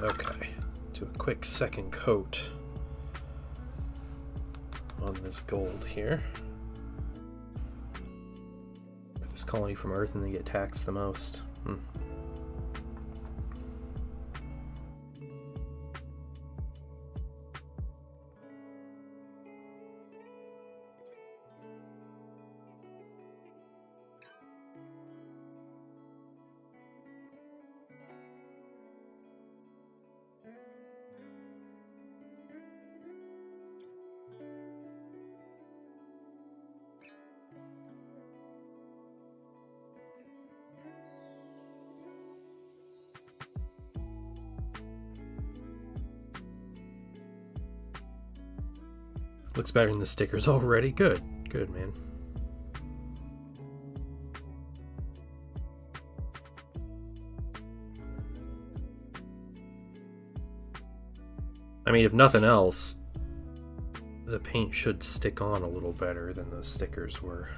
Okay, do a quick second coat on this gold here. This colony from Earth and they get taxed the most. Looks better than the stickers already. Good. Good, man. I mean, if nothing else, the paint should stick on a little better than those stickers were.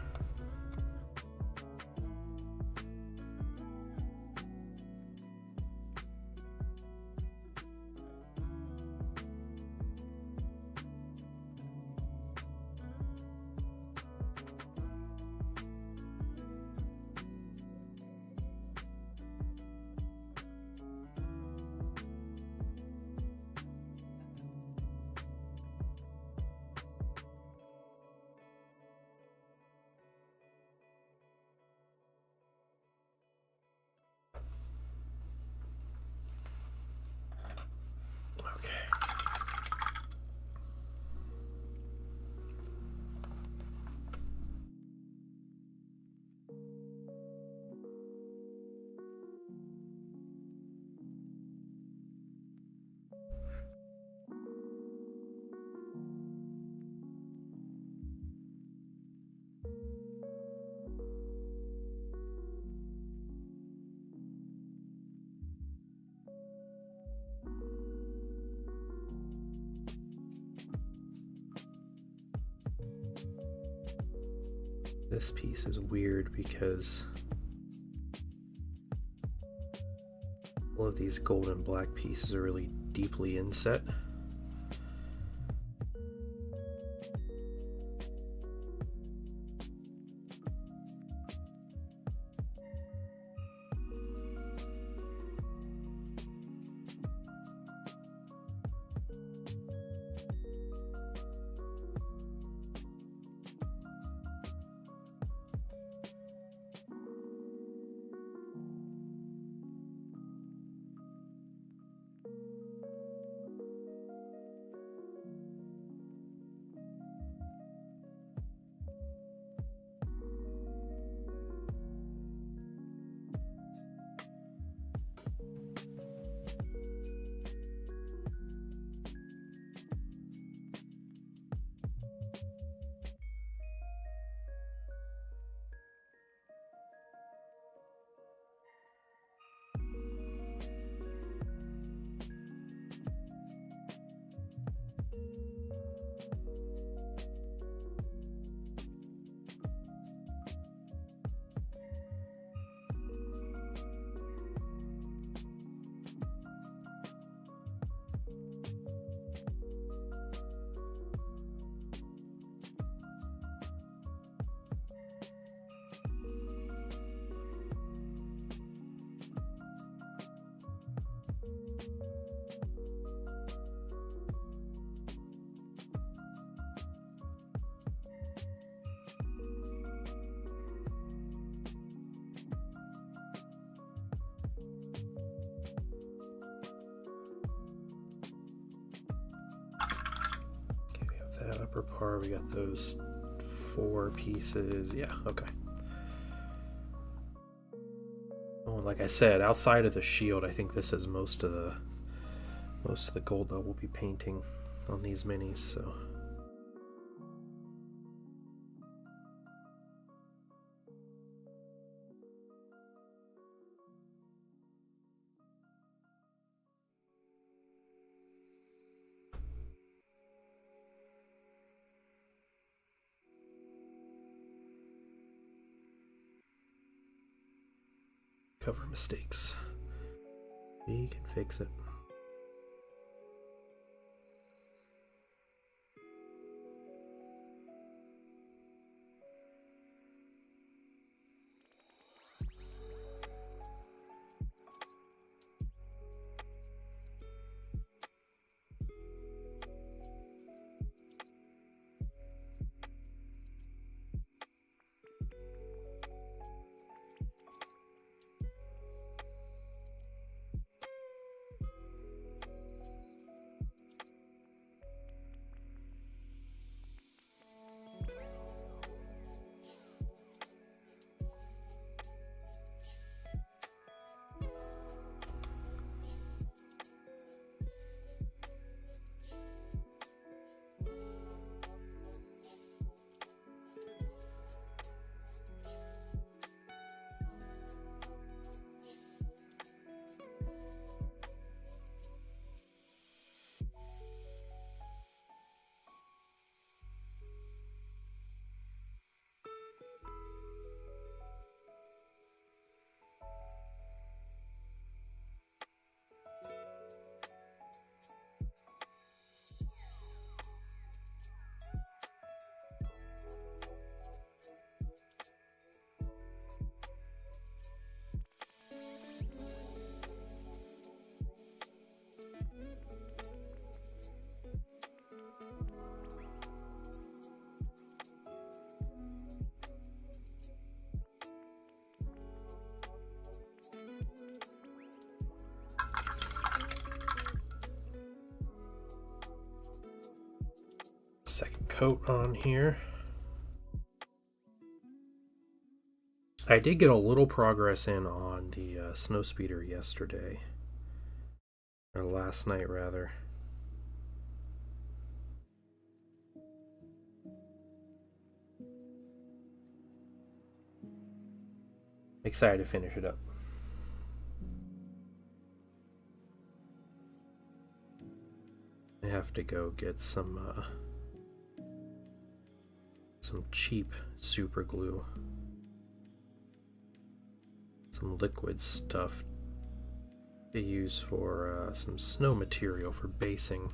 This piece is weird because all of these gold and black pieces are really deeply inset. That upper part, we got those 4 pieces. Yeah, okay. Oh, and like I said, outside of the shield, I think this is most of the gold that we'll be painting on these minis, so. Cover mistakes. We can fix it. coat on here. I did get a little progress in on the snowspeeder yesterday. Or last night, rather. Excited to finish it up. I have to go get some cheap super glue. Some liquid stuff to use for some snow material for basing.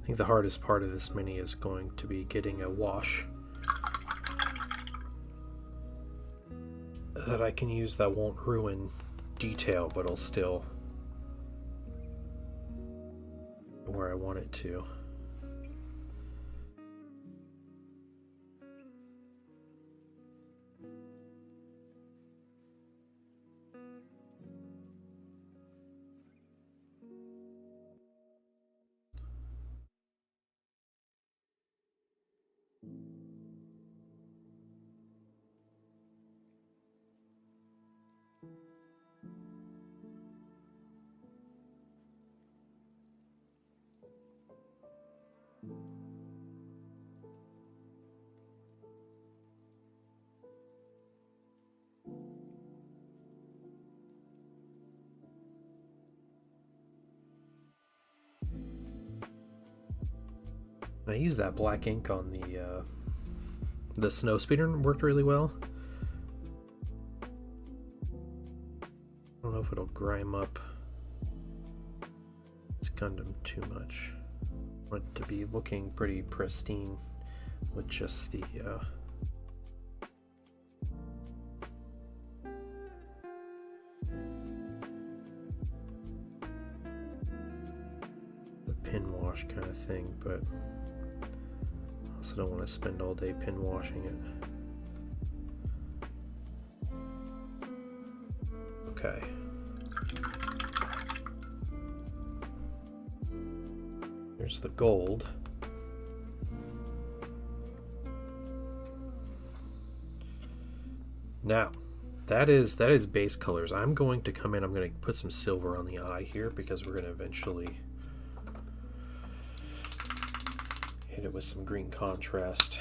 I think the hardest part of this mini is going to be getting a wash that I can use that won't ruin detail, but it'll still where I want it to. I used that black ink on the snowspeeder and worked really well. I don't know if it'll grime up this Gundam too much. I want it to be looking pretty pristine with just the pin wash kind of thing, but I also don't want to spend all day pin washing it. Okay. Here's the gold. Now, that is base colors. I'm going to come in, I'm going to put some silver on the eye here because we're going to eventually hit it with some green contrast.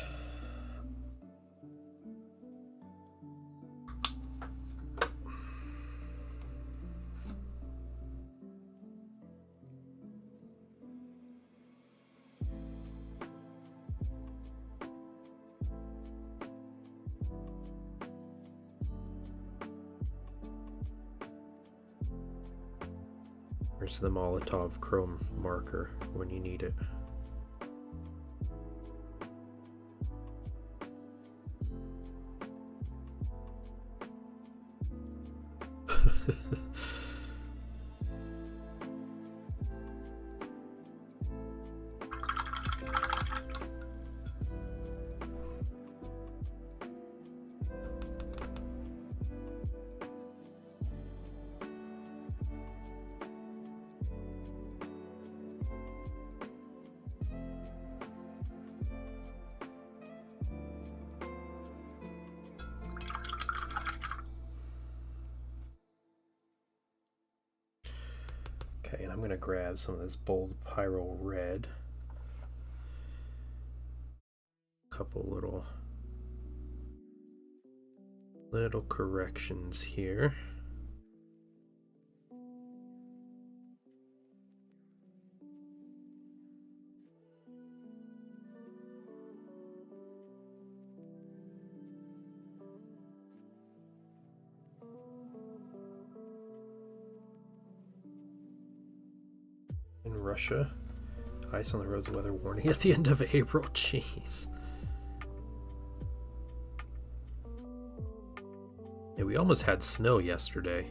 There's the Molotov chrome marker when you need it. Okay, and I'm going to grab some of this bold pyro red. Couple little corrections here. In Russia, ice on the roads, weather warning at the end of April. Jeez. Yeah, we almost had snow yesterday.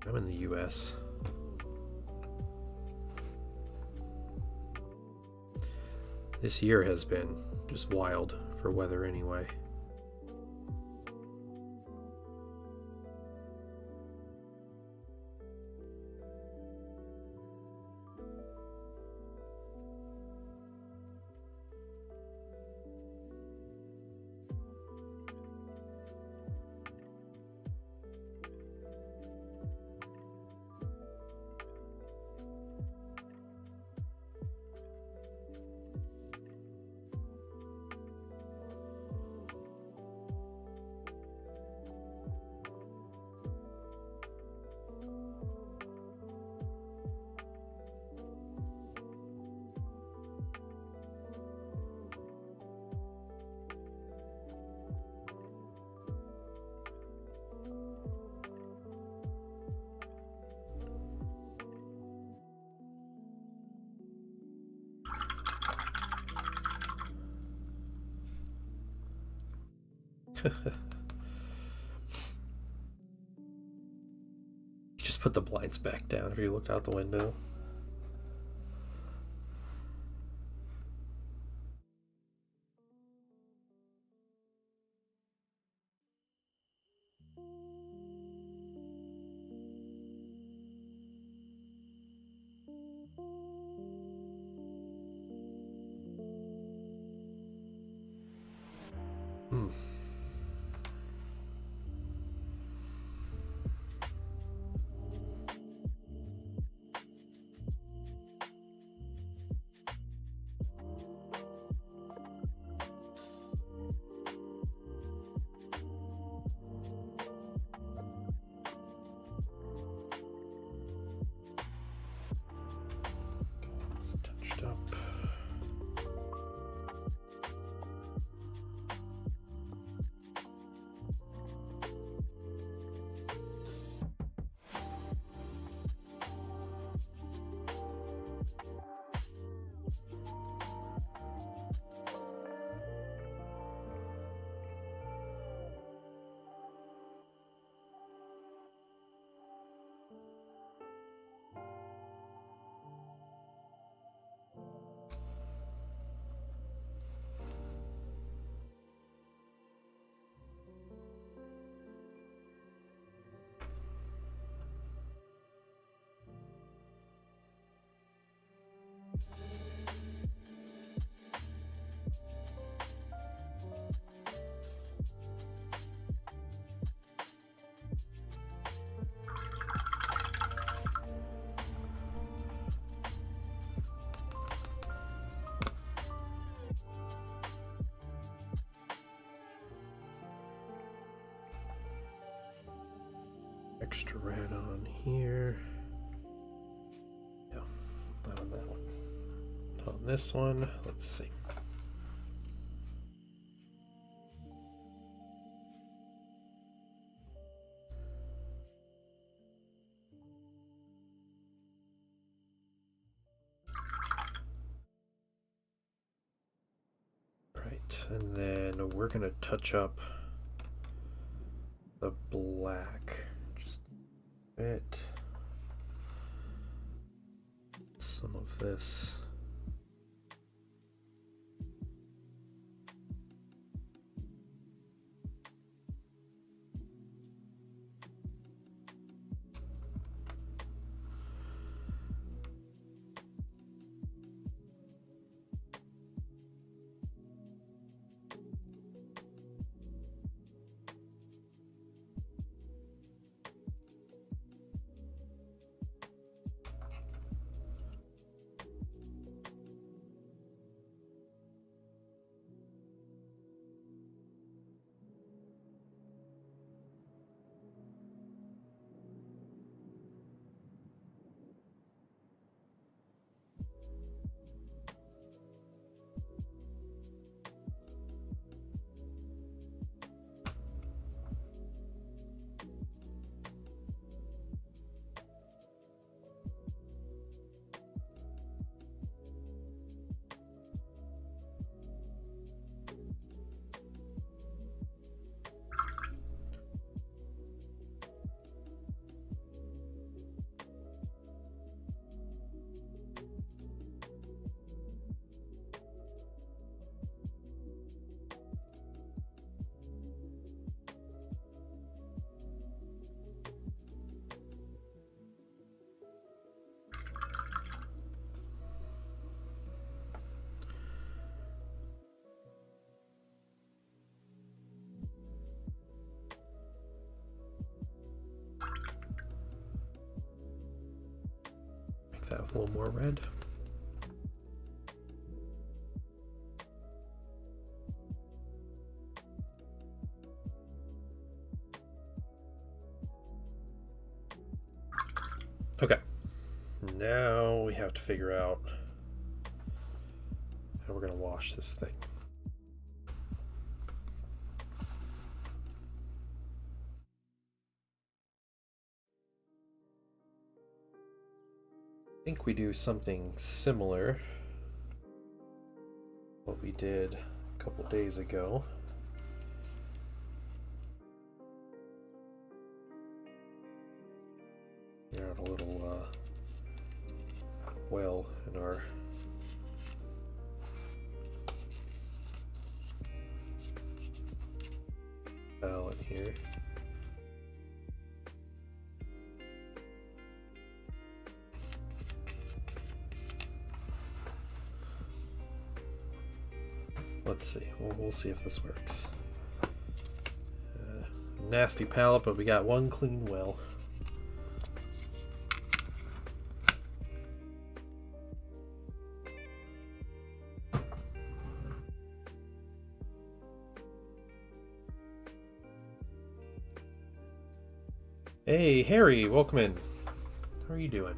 I'm in the US. This year has been just wild for weather anyway. You just put the blinds back down if you looked out the window. It's touched up. Extra red on here. No, not on that one. On this one, let's see. Right, and then we're gonna touch up the black just a bit. Some of this. have a little more red. Okay, now we have to figure out how we're going to wash this thing. I think we do something similar to what we did a couple days ago. We had a little well in our palette here. Let's see. We'll see if this works. Nasty palette, but we got one clean well. Hey, Harry, welcome in. How are you doing?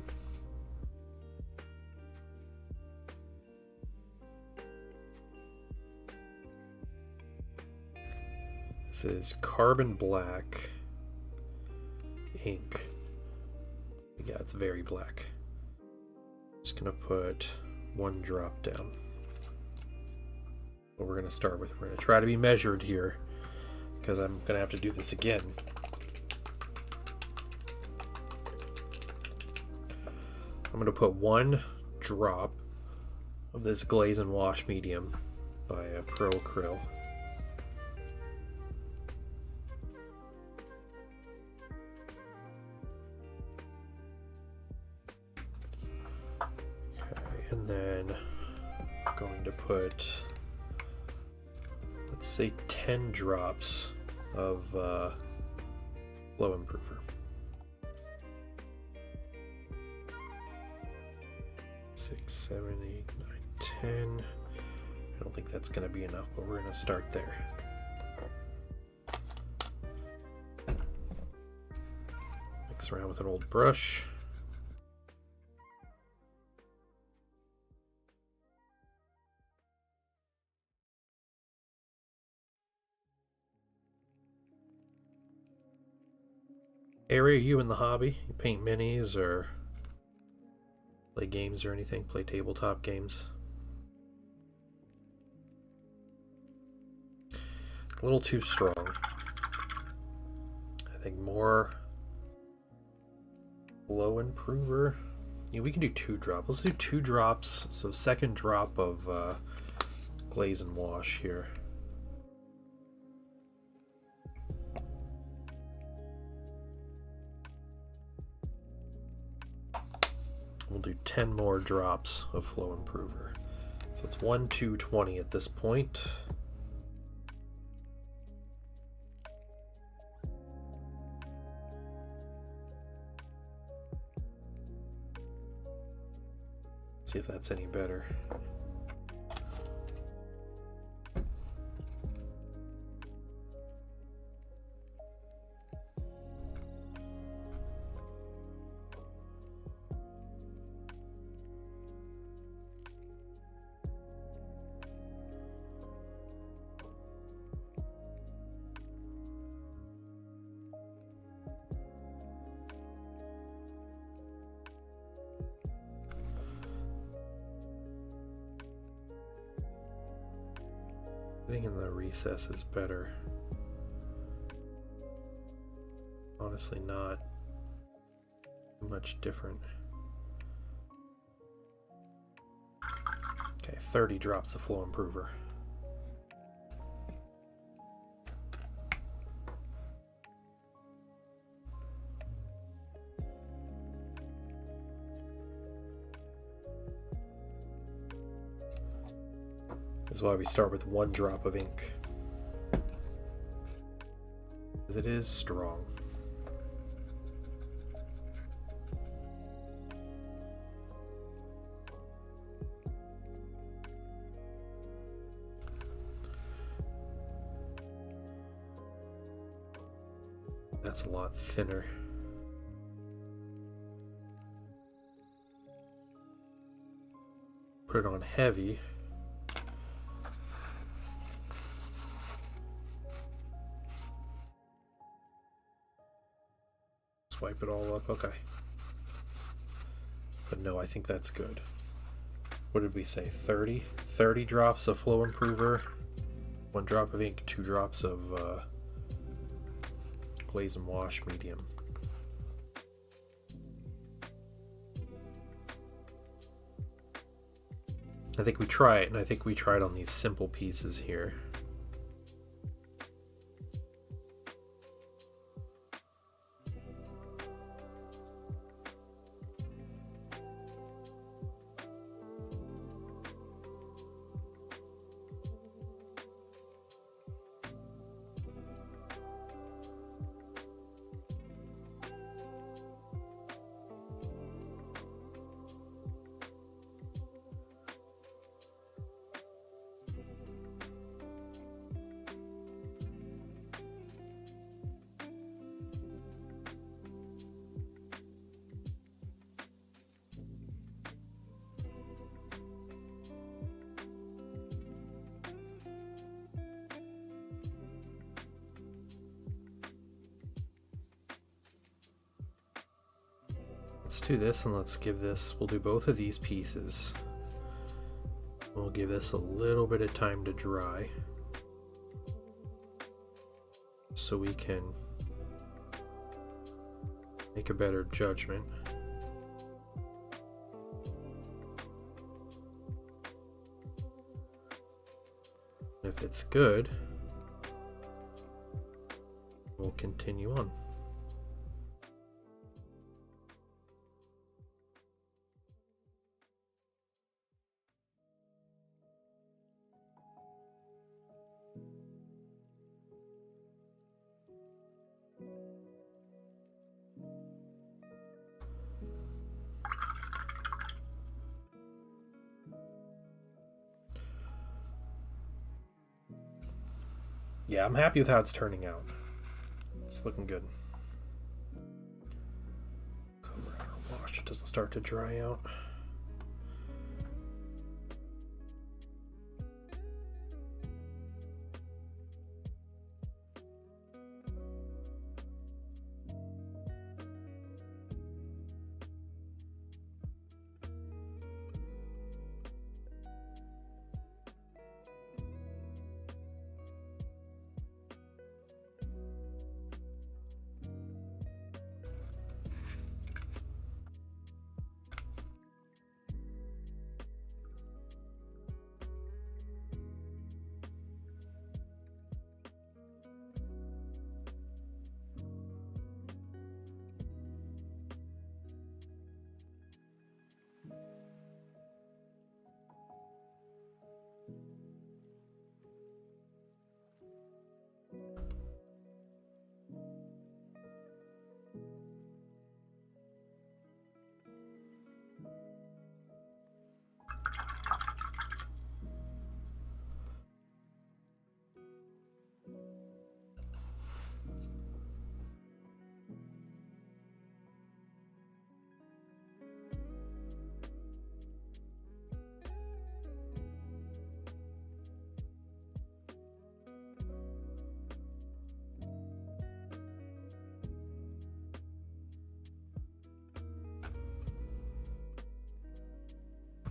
This is carbon black ink. Yeah, it's very black. Just gonna put one drop down. What we're gonna start with, we're gonna try to be measured here because I'm gonna have to do this again. I'm going to put one drop of this glaze and wash medium by Pro Acryl. Okay, and then I'm going to put, let's say, 10 drops of Flow Improver. 6, 7, 8, 9, 10. I don't think that's going to be enough, but we're going to start there. Mix around with an old brush. Harry, are you in the hobby? You paint minis or play games or anything? Play tabletop games? A little too strong. I think more Flow Improver. Yeah, we can do 2 drops. Let's do 2 drops. So second drop of glaze and wash here. We'll do 10 more drops of Flow Improver. So it's 1, 2, 20 at this point. See if that's any better. Putting in the recess is better. Honestly, not much different. Okay, 30 drops of Flow Improver. This is why we start with 1 drop of ink, because it is strong. that's a lot thinner. Put it on heavy. Swipe it all up. Okay. But no, I think that's good. What did we say? 30? 30 drops of flow improver, 1 drop of ink, 2 drops of glaze and wash medium. I think we try it, and I think we tried on these simple pieces here. Let's do this, and let's give this, we'll do both of these pieces. We'll give this a little bit of time to dry so we can make a better judgment. If it's good, we'll continue on. Yeah, I'm happy with how it's turning out. It's looking good. Cover out or wash. It doesn't start to dry out.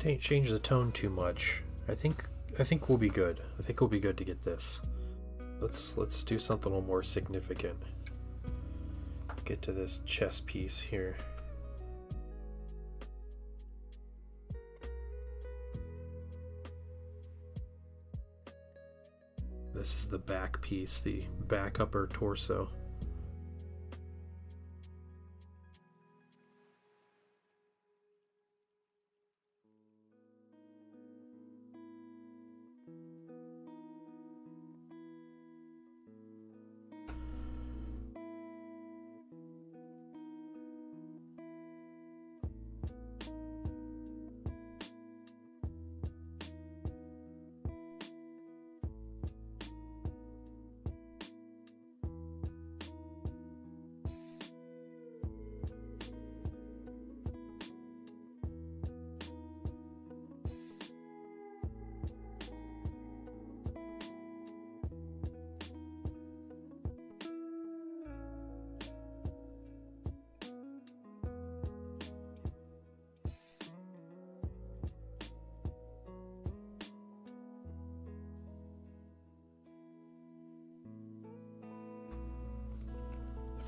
Don't change the tone too much. I think we'll be good. I think we'll be good to get this. Let's do something a little more significant. Get to this chess piece here. This is the back piece, the back upper torso.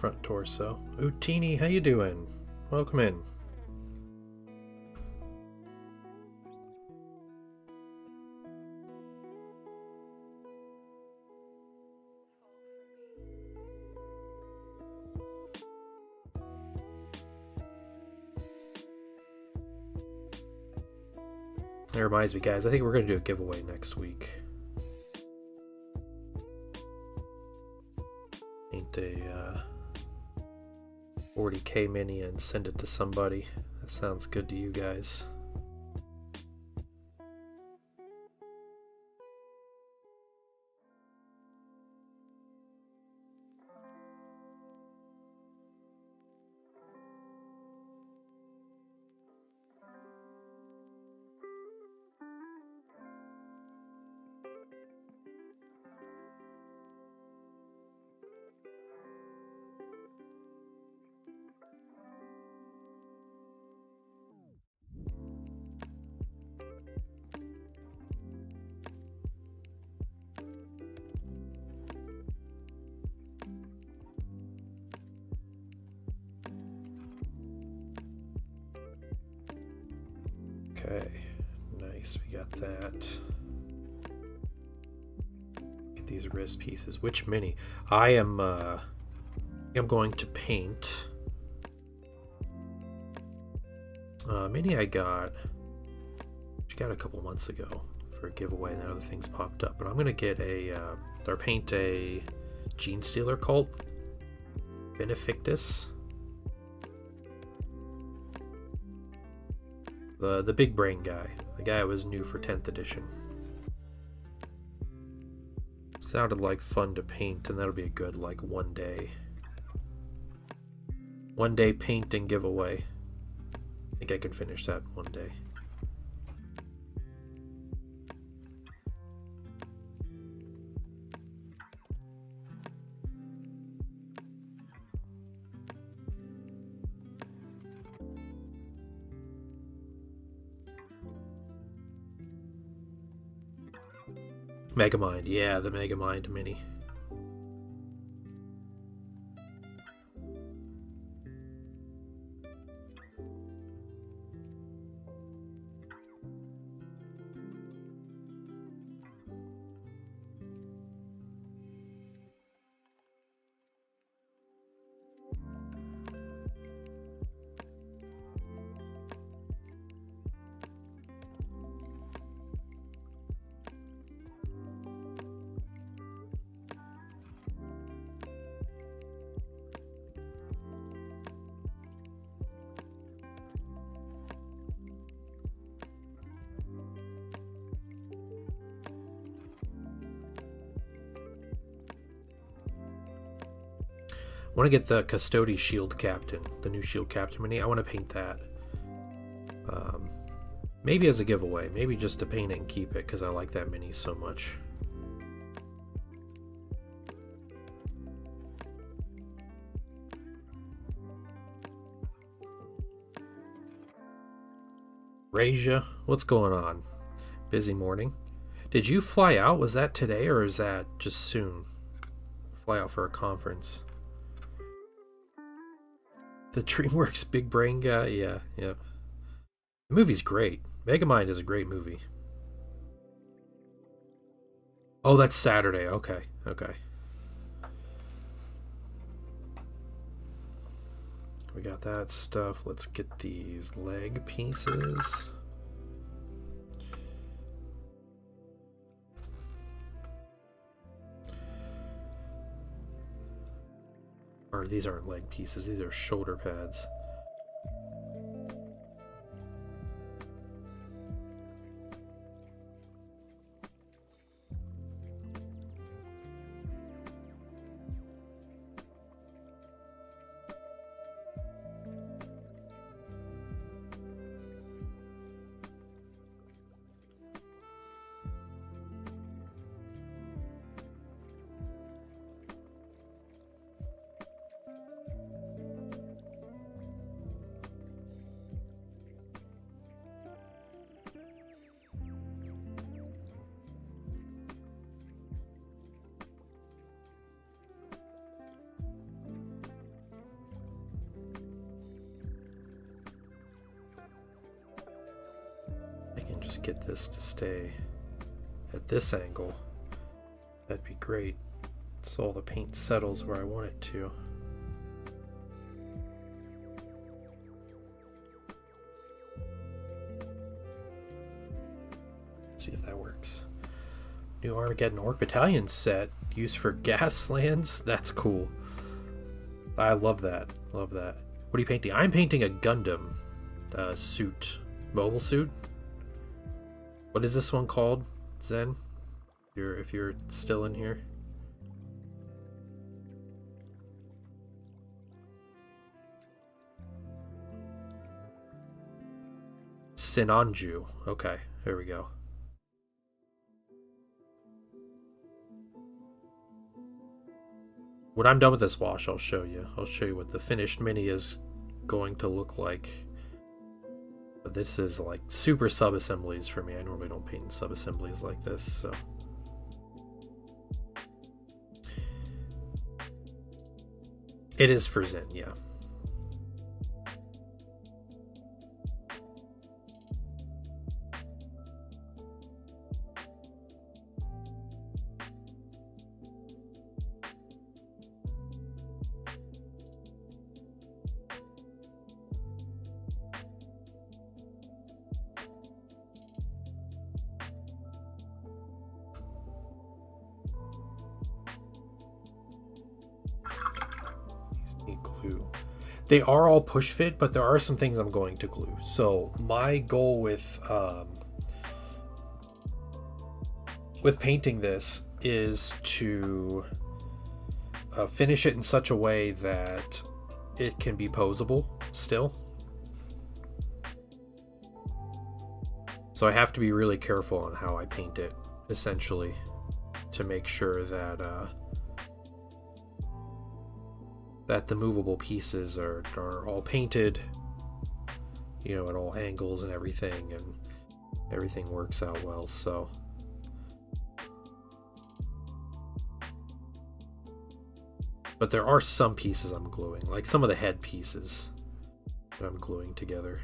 front torso. Utini, how you doing? Welcome in. That reminds me, guys, I think we're going to do a giveaway next week. Paint a 40k mini and send it to somebody. That sounds good to you guys. Okay, nice, we got that. Get these wrist pieces. Which mini? I'm going to paint. Mini I got a couple months ago for a giveaway, and then other things popped up. But I'm gonna get or paint a Gene Stealer cult, Benefactus. The big brain guy. The guy was new for 10th edition. Sounded like fun to paint, and that'll be a good, like, one day painting giveaway. I think I can finish that one day. Megamind, yeah, the Megamind mini. I want to get the Custody Shield Captain, the new Shield Captain mini. I want to paint that. Maybe as a giveaway. Maybe just to paint it and keep it, because I like that mini so much. Raja, what's going on? Busy morning. Did you fly out? Was that today, or is that just soon? Fly out for a conference. The DreamWorks Big Brain guy, yeah. The movie's great. Megamind is a great movie. Oh, that's Saturday. Okay. We got that stuff. Let's get these leg pieces. Or these aren't leg pieces, these are shoulder pads. I can just get this to stay at this angle. That'd be great. So all the paint settles where I want it to. Let's see if that works. New Armageddon Orc Battalion set used for gas lands. That's cool. I love that. Love that. What are you painting? I'm painting a Gundam suit. Mobile suit. What is this one called, Zen? If you're still in here. Sinanju. Okay, here we go. When I'm done with this wash, I'll show you. I'll show you what the finished mini is going to look like. But this is like super sub-assemblies for me. I normally don't paint sub-assemblies like this, so. It is for Zen, yeah. Glue. They are all push fit, but there are some things I'm going to glue. So my goal with painting this is to finish it in such a way that it can be posable still. So I have to be really careful on how I paint it, essentially, to make sure that that the movable pieces are all painted, you know, at all angles and everything works out well. So but there are some pieces I'm gluing, like some of the head pieces that I'm gluing together.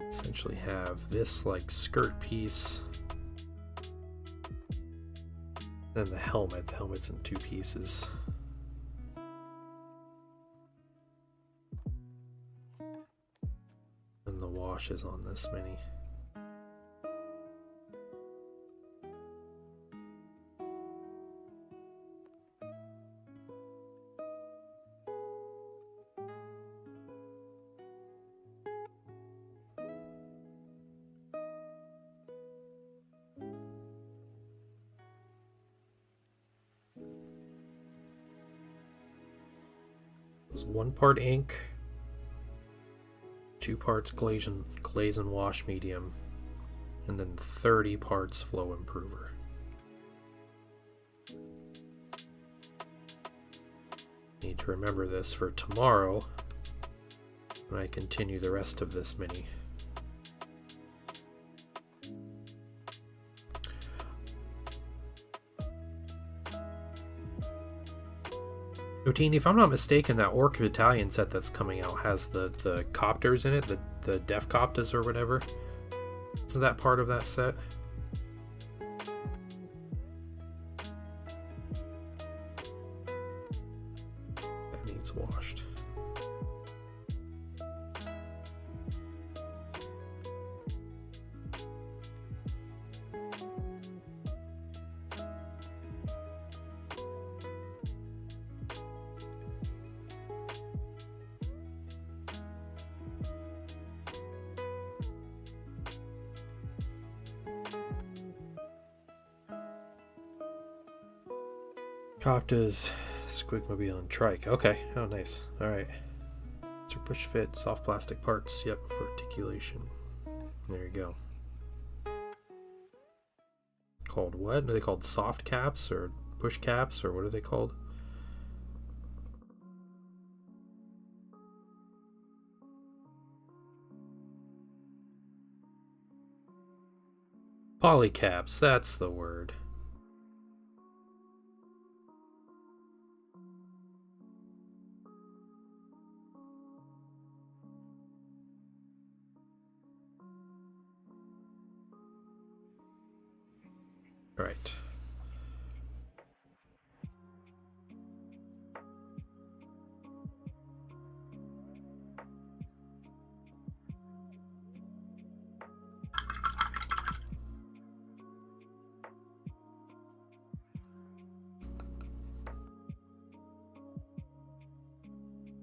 Essentially have this like skirt piece, then the helmet. The helmet's in two pieces. And the wash is on this mini. It's 1 part ink, 2 parts glaze and wash medium, and then 30 parts flow improver. Need to remember this for tomorrow when I continue the rest of this mini. Routine, if I'm not mistaken, that Orc Battalion set that's coming out has the copters in it, the Def Copters or whatever. Isn't that part of that set? That needs washed. Coptas, Squigmobile, and Trike. Okay. Oh, nice. Alright. So push fit, soft plastic parts. Yep, for articulation. There you go. Called what? Are they called soft caps or push caps or what are they called? Polycaps, that's the word. Right.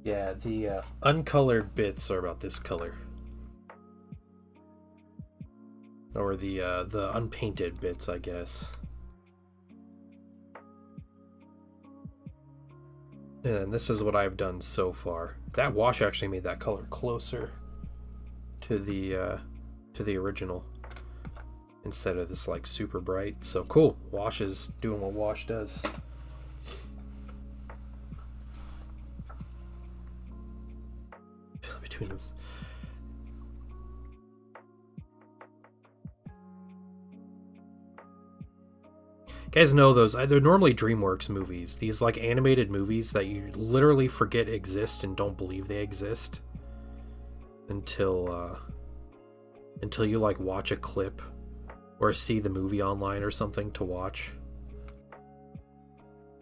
Yeah, the uncolored bits are about this color. Or the unpainted bits, I guess. And this is what I've done so far. That wash actually made that color closer to the original instead of this like super bright. So cool. Wash is doing what wash does. Between them. Guys know those, they're normally DreamWorks movies. These like animated movies that you literally forget exist and don't believe they exist until you like watch a clip or see the movie online or something to watch.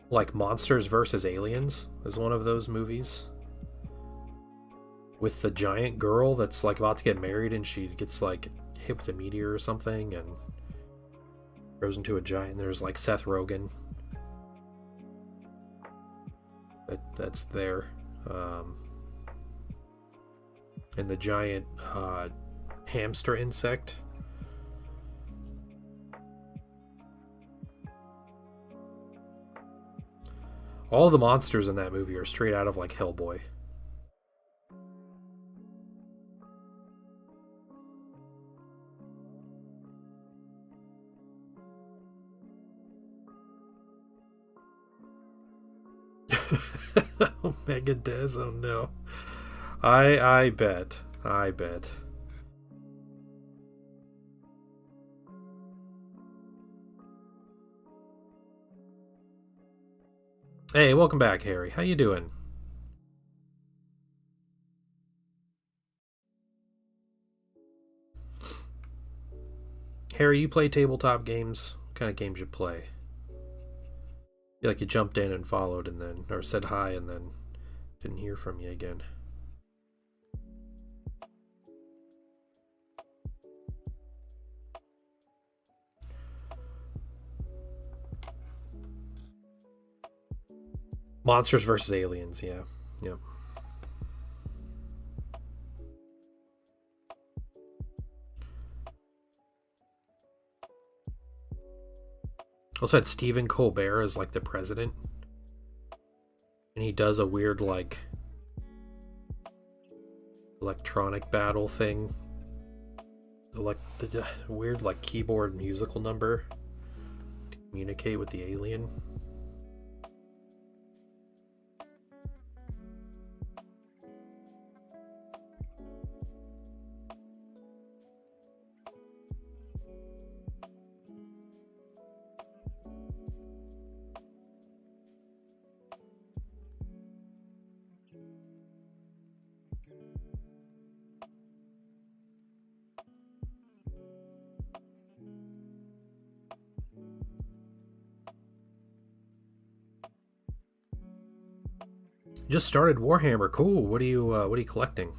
Like Monsters vs. Aliens is one of those movies. With the giant girl that's like about to get married and she gets like hit with a meteor or something and grows into a giant. There's like Seth Rogen. That's there. And the giant hamster insect. All the monsters in that movie are straight out of like Hellboy. Omega Des, oh no. I bet. Hey, welcome back, Harry. How you doing? Harry, you play tabletop games? What kind of games you play? I feel like you jumped in and followed and then, or said hi and then didn't hear from you again. Monsters vs. Aliens, yeah. Yep. Also had Stephen Colbert as like the president. And he does a weird like electronic battle thing. The weird like keyboard musical number to communicate with the alien. Just started Warhammer. Cool. What are you collecting?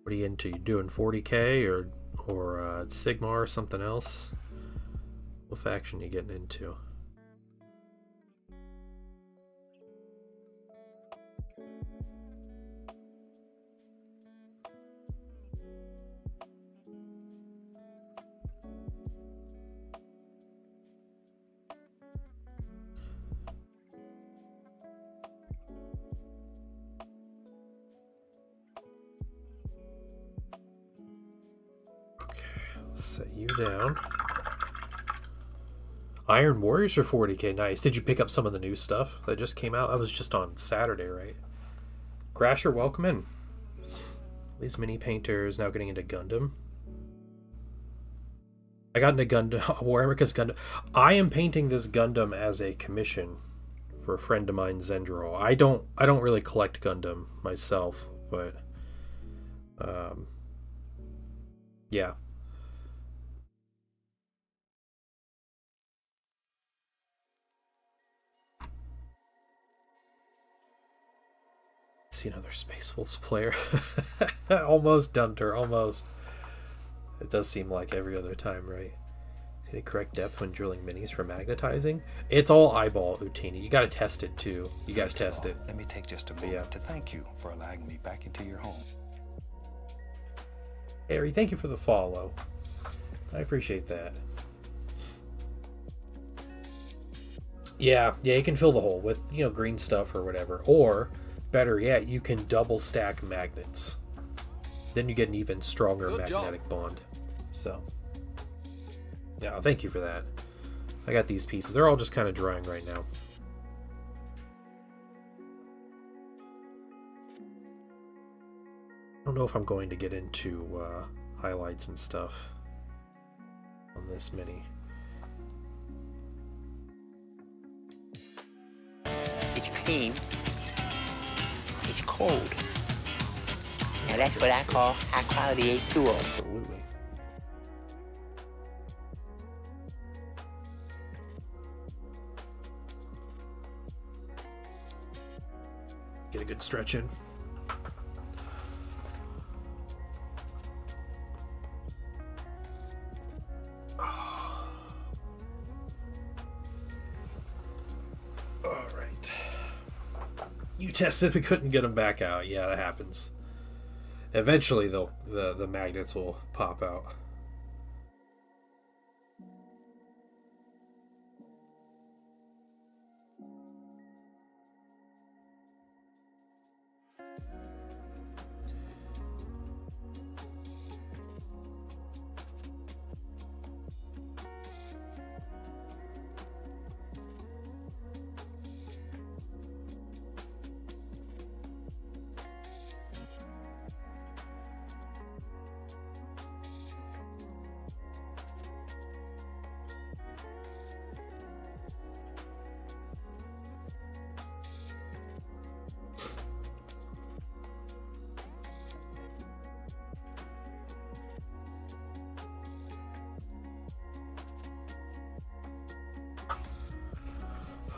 What are you into? You doing 40k or Sigma or something else? What faction you getting into? Set you down. Iron Warriors for 40k. Nice. Did you pick up some of the new stuff that just came out? That was just on Saturday, right? Crasher, welcome in. These mini painters now getting into Gundam. I got into Gundam, Warhammer's Gundam. I am painting this Gundam as a commission for a friend of mine, Zendro. I don't really collect Gundam myself, but yeah. See another Space Wolves player. Almost, Dunter, almost. It does seem like every other time, right? Did it correct depth when drilling minis for magnetizing? It's all eyeball, Utini. You gotta test it too. You gotta test it. Let me take just a moment to thank you for allowing me back into your home. Harry, thank you for the follow. I appreciate that. Yeah, you can fill the hole with, green stuff or whatever. Or, better yet, you can double stack magnets. Then you get an even stronger magnetic bond. So, yeah, thank you for that. I got these pieces. They're all just kind of drying right now. I don't know if I'm going to get into highlights and stuff on this mini. It's clean. It's cold. Now that's what I call high quality A2O. Absolutely. Get a good stretch in. Alright. You tested, we couldn't get them back out. Yeah, that happens. Eventually, the magnets will pop out.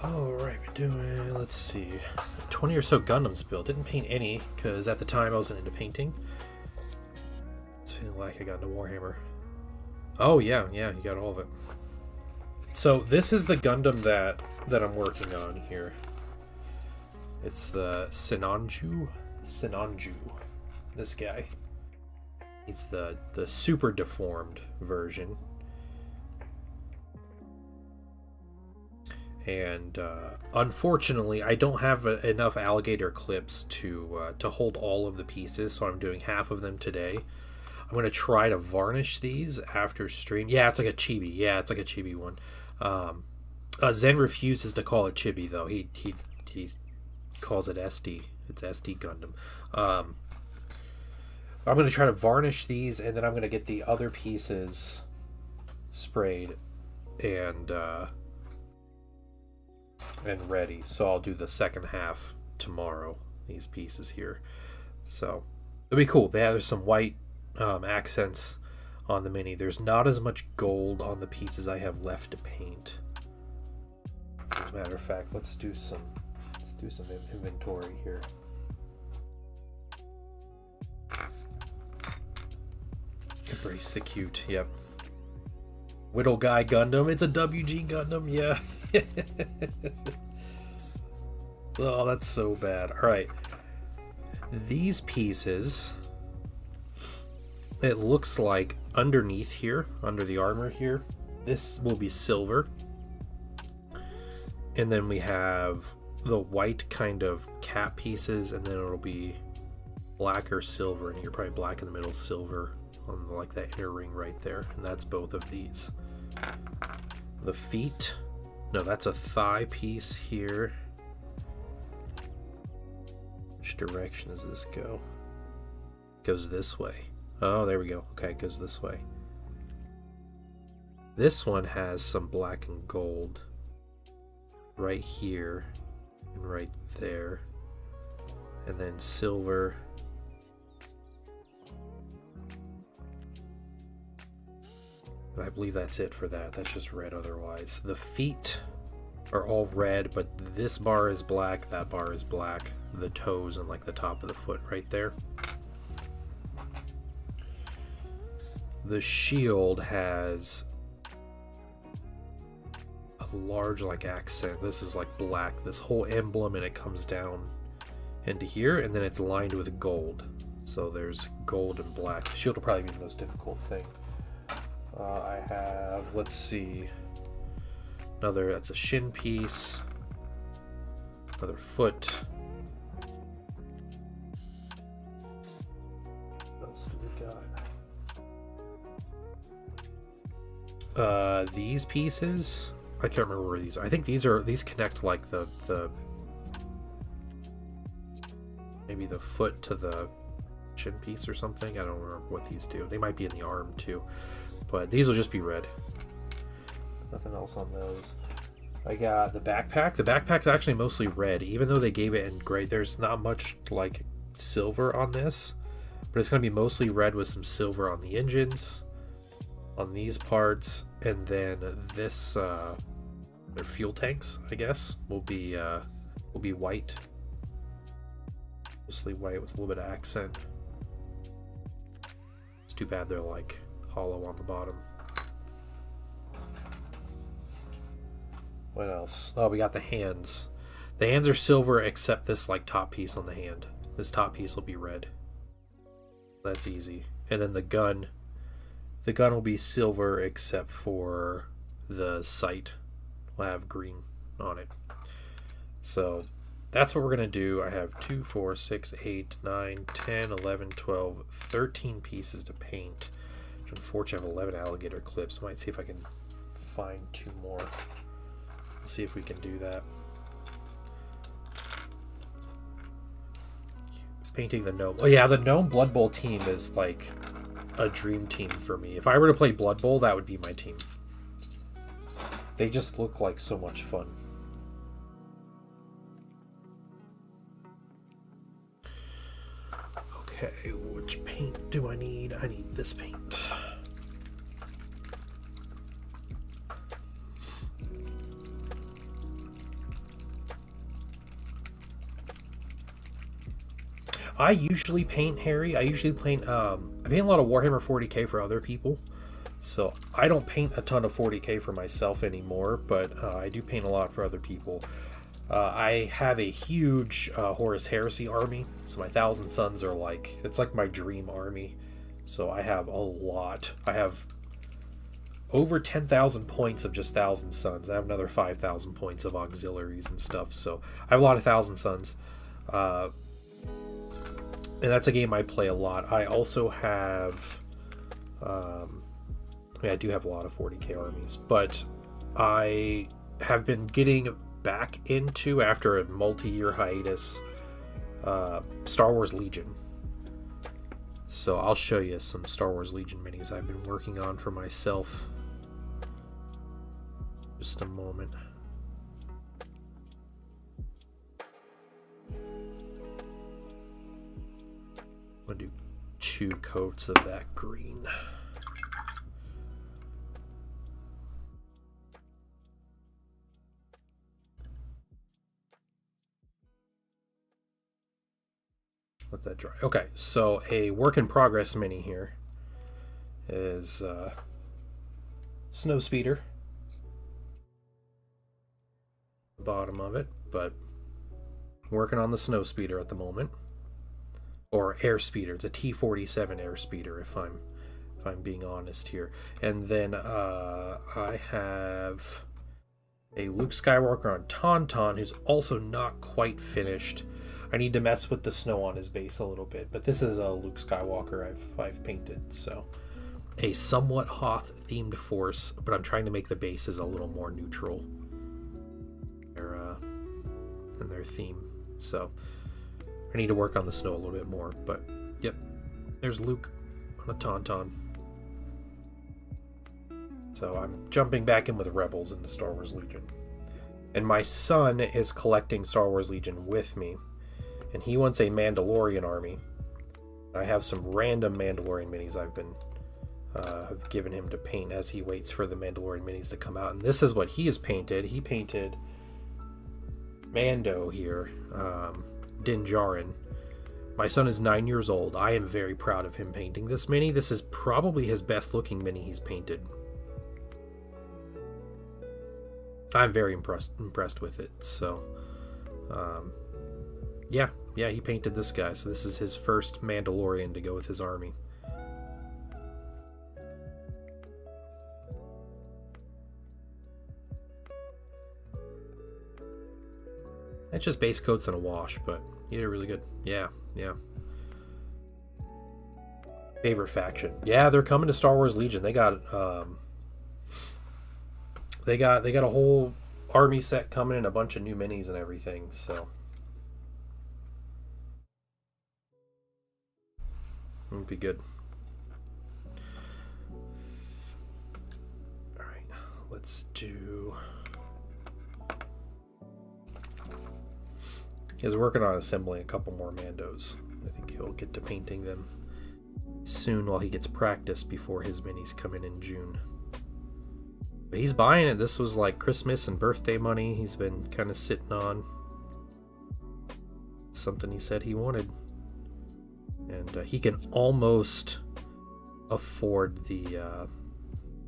Alright, we're doing, let's see, 20 or so Gundams built. Didn't paint any, because at the time I wasn't into painting. It's feeling like I got into Warhammer. Oh, yeah, you got all of it. So, this is the Gundam that I'm working on here. It's the Sinanju. This guy. It's the super deformed version. And unfortunately, I don't have enough alligator clips to hold all of the pieces, so I'm doing half of them today. I'm going to try to varnish these after stream. Yeah, it's like a chibi. Yeah, it's like a chibi one. Zen refuses to call it chibi, though. He calls it SD. It's SD Gundam. I'm going to try to varnish these, and then I'm going to get the other pieces sprayed and ready. So I'll do the second half tomorrow, these pieces here. So it'll be cool. There's some white accents on the mini. There's not as much gold on the pieces I have left to paint. As a matter of fact, let's do some inventory here. Embrace the cute. Yep. Whittle Guy Gundam. It's a WG Gundam. Yeah. Oh, that's so bad. Alright. These pieces, it looks like underneath here, under the armor here, this will be silver. And then we have the white kind of cap pieces, and then it'll be black or silver, and you're probably black in the middle, silver on like that inner ring right there, and that's both of these. The feet, no, that's a thigh piece here. Which direction does this go? Goes this way. Oh, there we go. Okay, it goes this way. This one has some black and gold right here and right there, and then silver. And I believe that's it for that. That's just red otherwise. The feet are all red, but this bar is black, that bar is black. The toes and like the top of the foot right there. The shield has a large like accent. This is like black, this whole emblem, and it comes down into here, and then it's lined with gold. So there's gold and black. The shield will probably be the most difficult thing. I have, let's see, another, that's a shin piece, another foot. What else do we got? These pieces, I can't remember where these are. I think these connect like the maybe the foot to the shin piece or something. I don't remember what these do. They might be in the arm too, but these will just be red. Nothing else on those. I got the backpack. The backpack's actually mostly red, even though they gave it in gray. There's not much like silver on this, but it's going to be mostly red with some silver on the engines, on these parts, and then this their fuel tanks, I guess, will be white, mostly white with a little bit of accent. It's too bad they're like hollow on the bottom. What else? Oh, we got the hands. The hands are silver except this like top piece on the hand. This top piece will be red. That's easy. And then the gun. The gun will be silver except for the sight. Will have green on it. So that's what we're going to do. I have 2, 4, 6, 8, 9, 10, 11, 12, 13 pieces to paint. Which unfortunately I have 11 alligator clips. I might see if I can find 2 more. We'll see if we can do that. Painting the gnome. Oh yeah, the gnome Blood Bowl team is like a dream team for me. If I were to play Blood Bowl, that would be my team. They just look like so much fun. Okay, which paint do I need? I need this paint. I usually paint Harry. I usually paint, I paint a lot of Warhammer 40k for other people. So I don't paint a ton of 40k for myself anymore, but I do paint a lot for other people. I have a huge Horus Heresy army. So my 1,000 Sons are like, it's like my dream army. So I have a lot. I have over 10,000 points of just 1,000 Sons. I have another 5,000 points of auxiliaries and stuff. So I have a lot of 1,000 Sons. And that's a game I play a lot. I also have, I do have a lot of 40k armies, but I have been getting back into, after a multi-year hiatus, Star Wars Legion. So I'll show you some Star Wars Legion minis I've been working on for myself. Just a moment. I'm gonna do 2 coats of that green. Let that dry. Okay, so a work in progress mini here is Snowspeeder. Bottom of it, but working on the Snowspeeder at the moment. Or Airspeeder. It's a T-47 Airspeeder, if I'm being honest here. And then I have a Luke Skywalker on Tauntaun, who's also not quite finished. I need to mess with the snow on his base a little bit, but this is a Luke Skywalker I've painted, so a somewhat Hoth themed force, but I'm trying to make the bases a little more neutral in their theme. So I need to work on the snow a little bit more, but yep, there's Luke on a Tauntaun. So I'm jumping back in with Rebels in the Star Wars Legion. And my son is collecting Star Wars Legion with me, and he wants a Mandalorian army. I have some random Mandalorian minis have given him to paint as he waits for the Mandalorian minis to come out. And this is what he has painted. He painted Mando here, Din Djarin. My son is 9 years old. I am very proud of him painting this mini. This is probably his best looking mini he's painted. I'm very impressed with it. So, yeah, he painted this guy. So this is his first Mandalorian to go with his army. It's just base coats and a wash, but you did really good. Yeah. Favorite faction? Yeah, they're coming to Star Wars Legion. They got a whole army set coming and a bunch of new minis and everything. So it'll be good. All right, let's do. He's working on assembling a couple more Mandos. I think he'll get to painting them soon while he gets practice before his minis come in June. But he's buying it. This was like Christmas and birthday money he's been kind of sitting on. Something he said he wanted. And he can almost afford the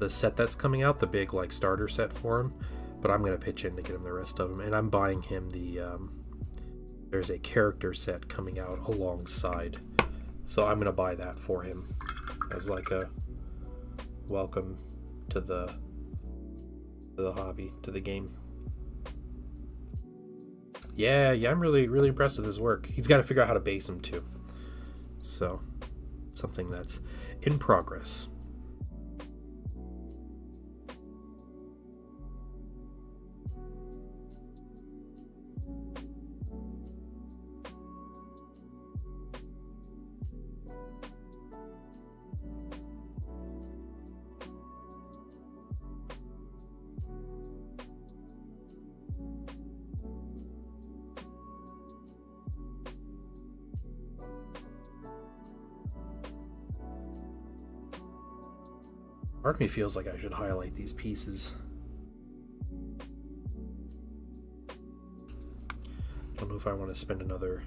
set that's coming out, the big like starter set for him. But I'm going to pitch in to get him the rest of them. And I'm buying him the... there's a character set coming out alongside. So I'm going to buy that for him as like a welcome to the hobby, to the game. Yeah, I'm really impressed with his work. He's got to figure out how to base him too. So, something that's in progress. Part of me feels like I should highlight these pieces. Don't know if I want to spend another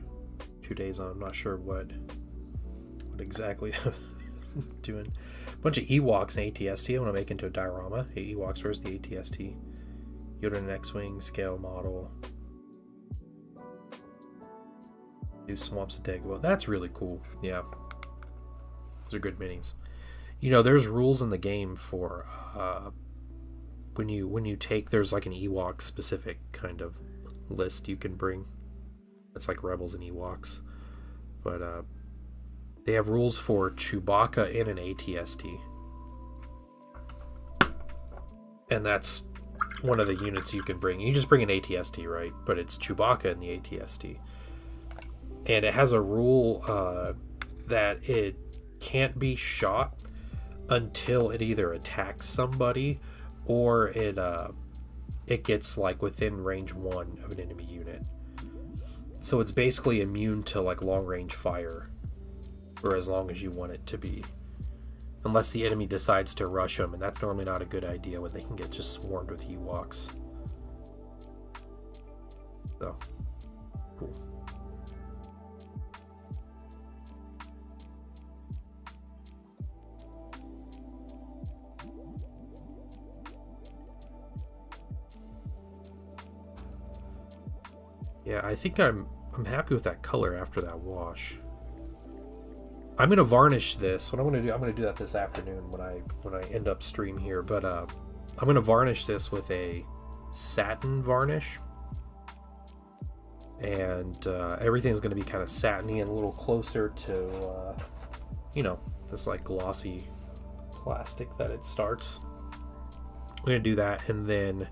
2 days on. I'm not sure what exactly I'm doing. A bunch of Ewoks and ATST I want to make into a diorama. Ewoks versus the ATST. Yoda and X-Wing scale model. Do Swamps of Dagobah. That's really cool. Yeah. Those are good minis. You know, there's rules in the game for when you take, there's like an Ewok specific kind of list you can bring. It's like Rebels and Ewoks. But they have rules for Chewbacca and an ATST. And that's one of the units you can bring. You just bring an ATST, right? But it's Chewbacca and the ATST. And it has a rule that it can't be shot until it either attacks somebody or it gets like within range 1 of an enemy unit. So it's basically immune to like long range fire for as long as you want it to be, unless the enemy decides to rush them, and that's normally not a good idea when they can get just swarmed with Ewoks. So cool. Yeah, I think I'm happy with that color after that wash. I'm gonna varnish this. What I'm gonna do that this afternoon when I end up stream here. But I'm gonna varnish this with a satin varnish, and everything's going to be kind of satiny and a little closer to, you know, this like glossy plastic that it starts. I'm going to do that, and then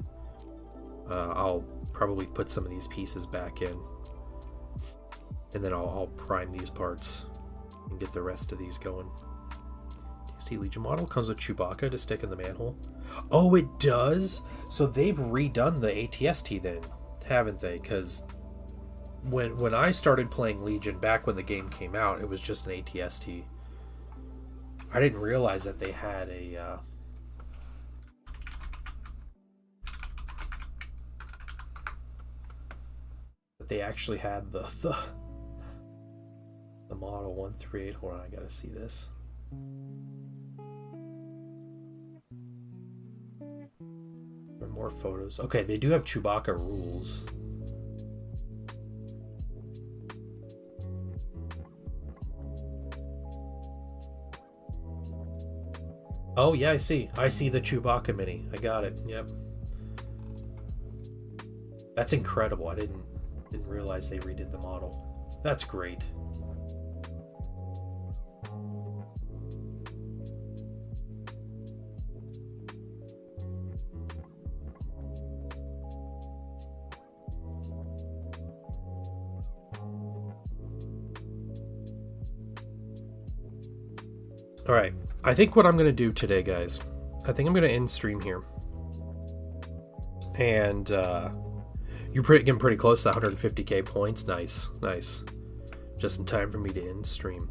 I'll probably put some of these pieces back in, and then I'll prime these parts and get the rest of these going. TST Legion model comes with Chewbacca to stick in the manhole. Oh, it does? So they've redone the ATST then, haven't they? Because when I started playing Legion back when the game came out, it was just an ATST. I didn't realize that they had a that they actually had the model 138. Hold on, I gotta see this. There are more photos. Okay, they do have Chewbacca rules. Oh yeah, I see the Chewbacca mini. I got it. Yep. That's incredible. I didn't realize they redid the model. That's great. All right. I think what I'm going to do today, guys, I think I'm going to end stream here. And you're getting pretty close to 150k points. Nice, nice. Just in time for me to end stream.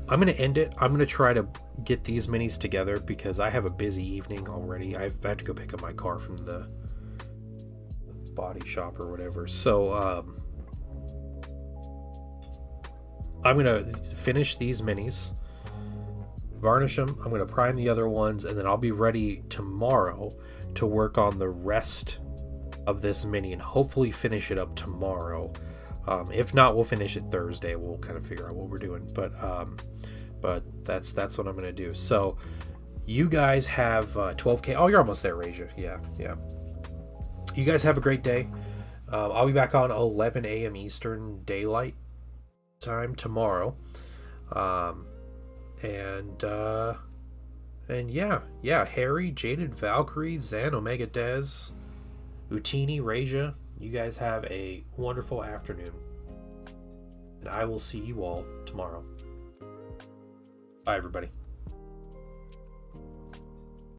I'm going to end it. I'm going to try to get these minis together because I have a busy evening already. I have to go pick up my car from the body shop or whatever. So I'm going to finish these minis, varnish them. I'm going to prime the other ones, and then I'll be ready tomorrow to work on the rest of this mini and hopefully finish it up tomorrow. If not, we'll finish it Thursday. We'll kind of figure out what we're doing, but that's what I'm going to do. So you guys have 12k. Oh, you're almost there, Raja. Yeah. You guys have a great day. I'll be back on 11 a.m. Eastern Daylight Time tomorrow. And yeah, Harry, Jaded, Valkyrie, Zan, Omega Dez, Utini, Raja, you guys have a wonderful afternoon. And I will see you all tomorrow. Bye, everybody.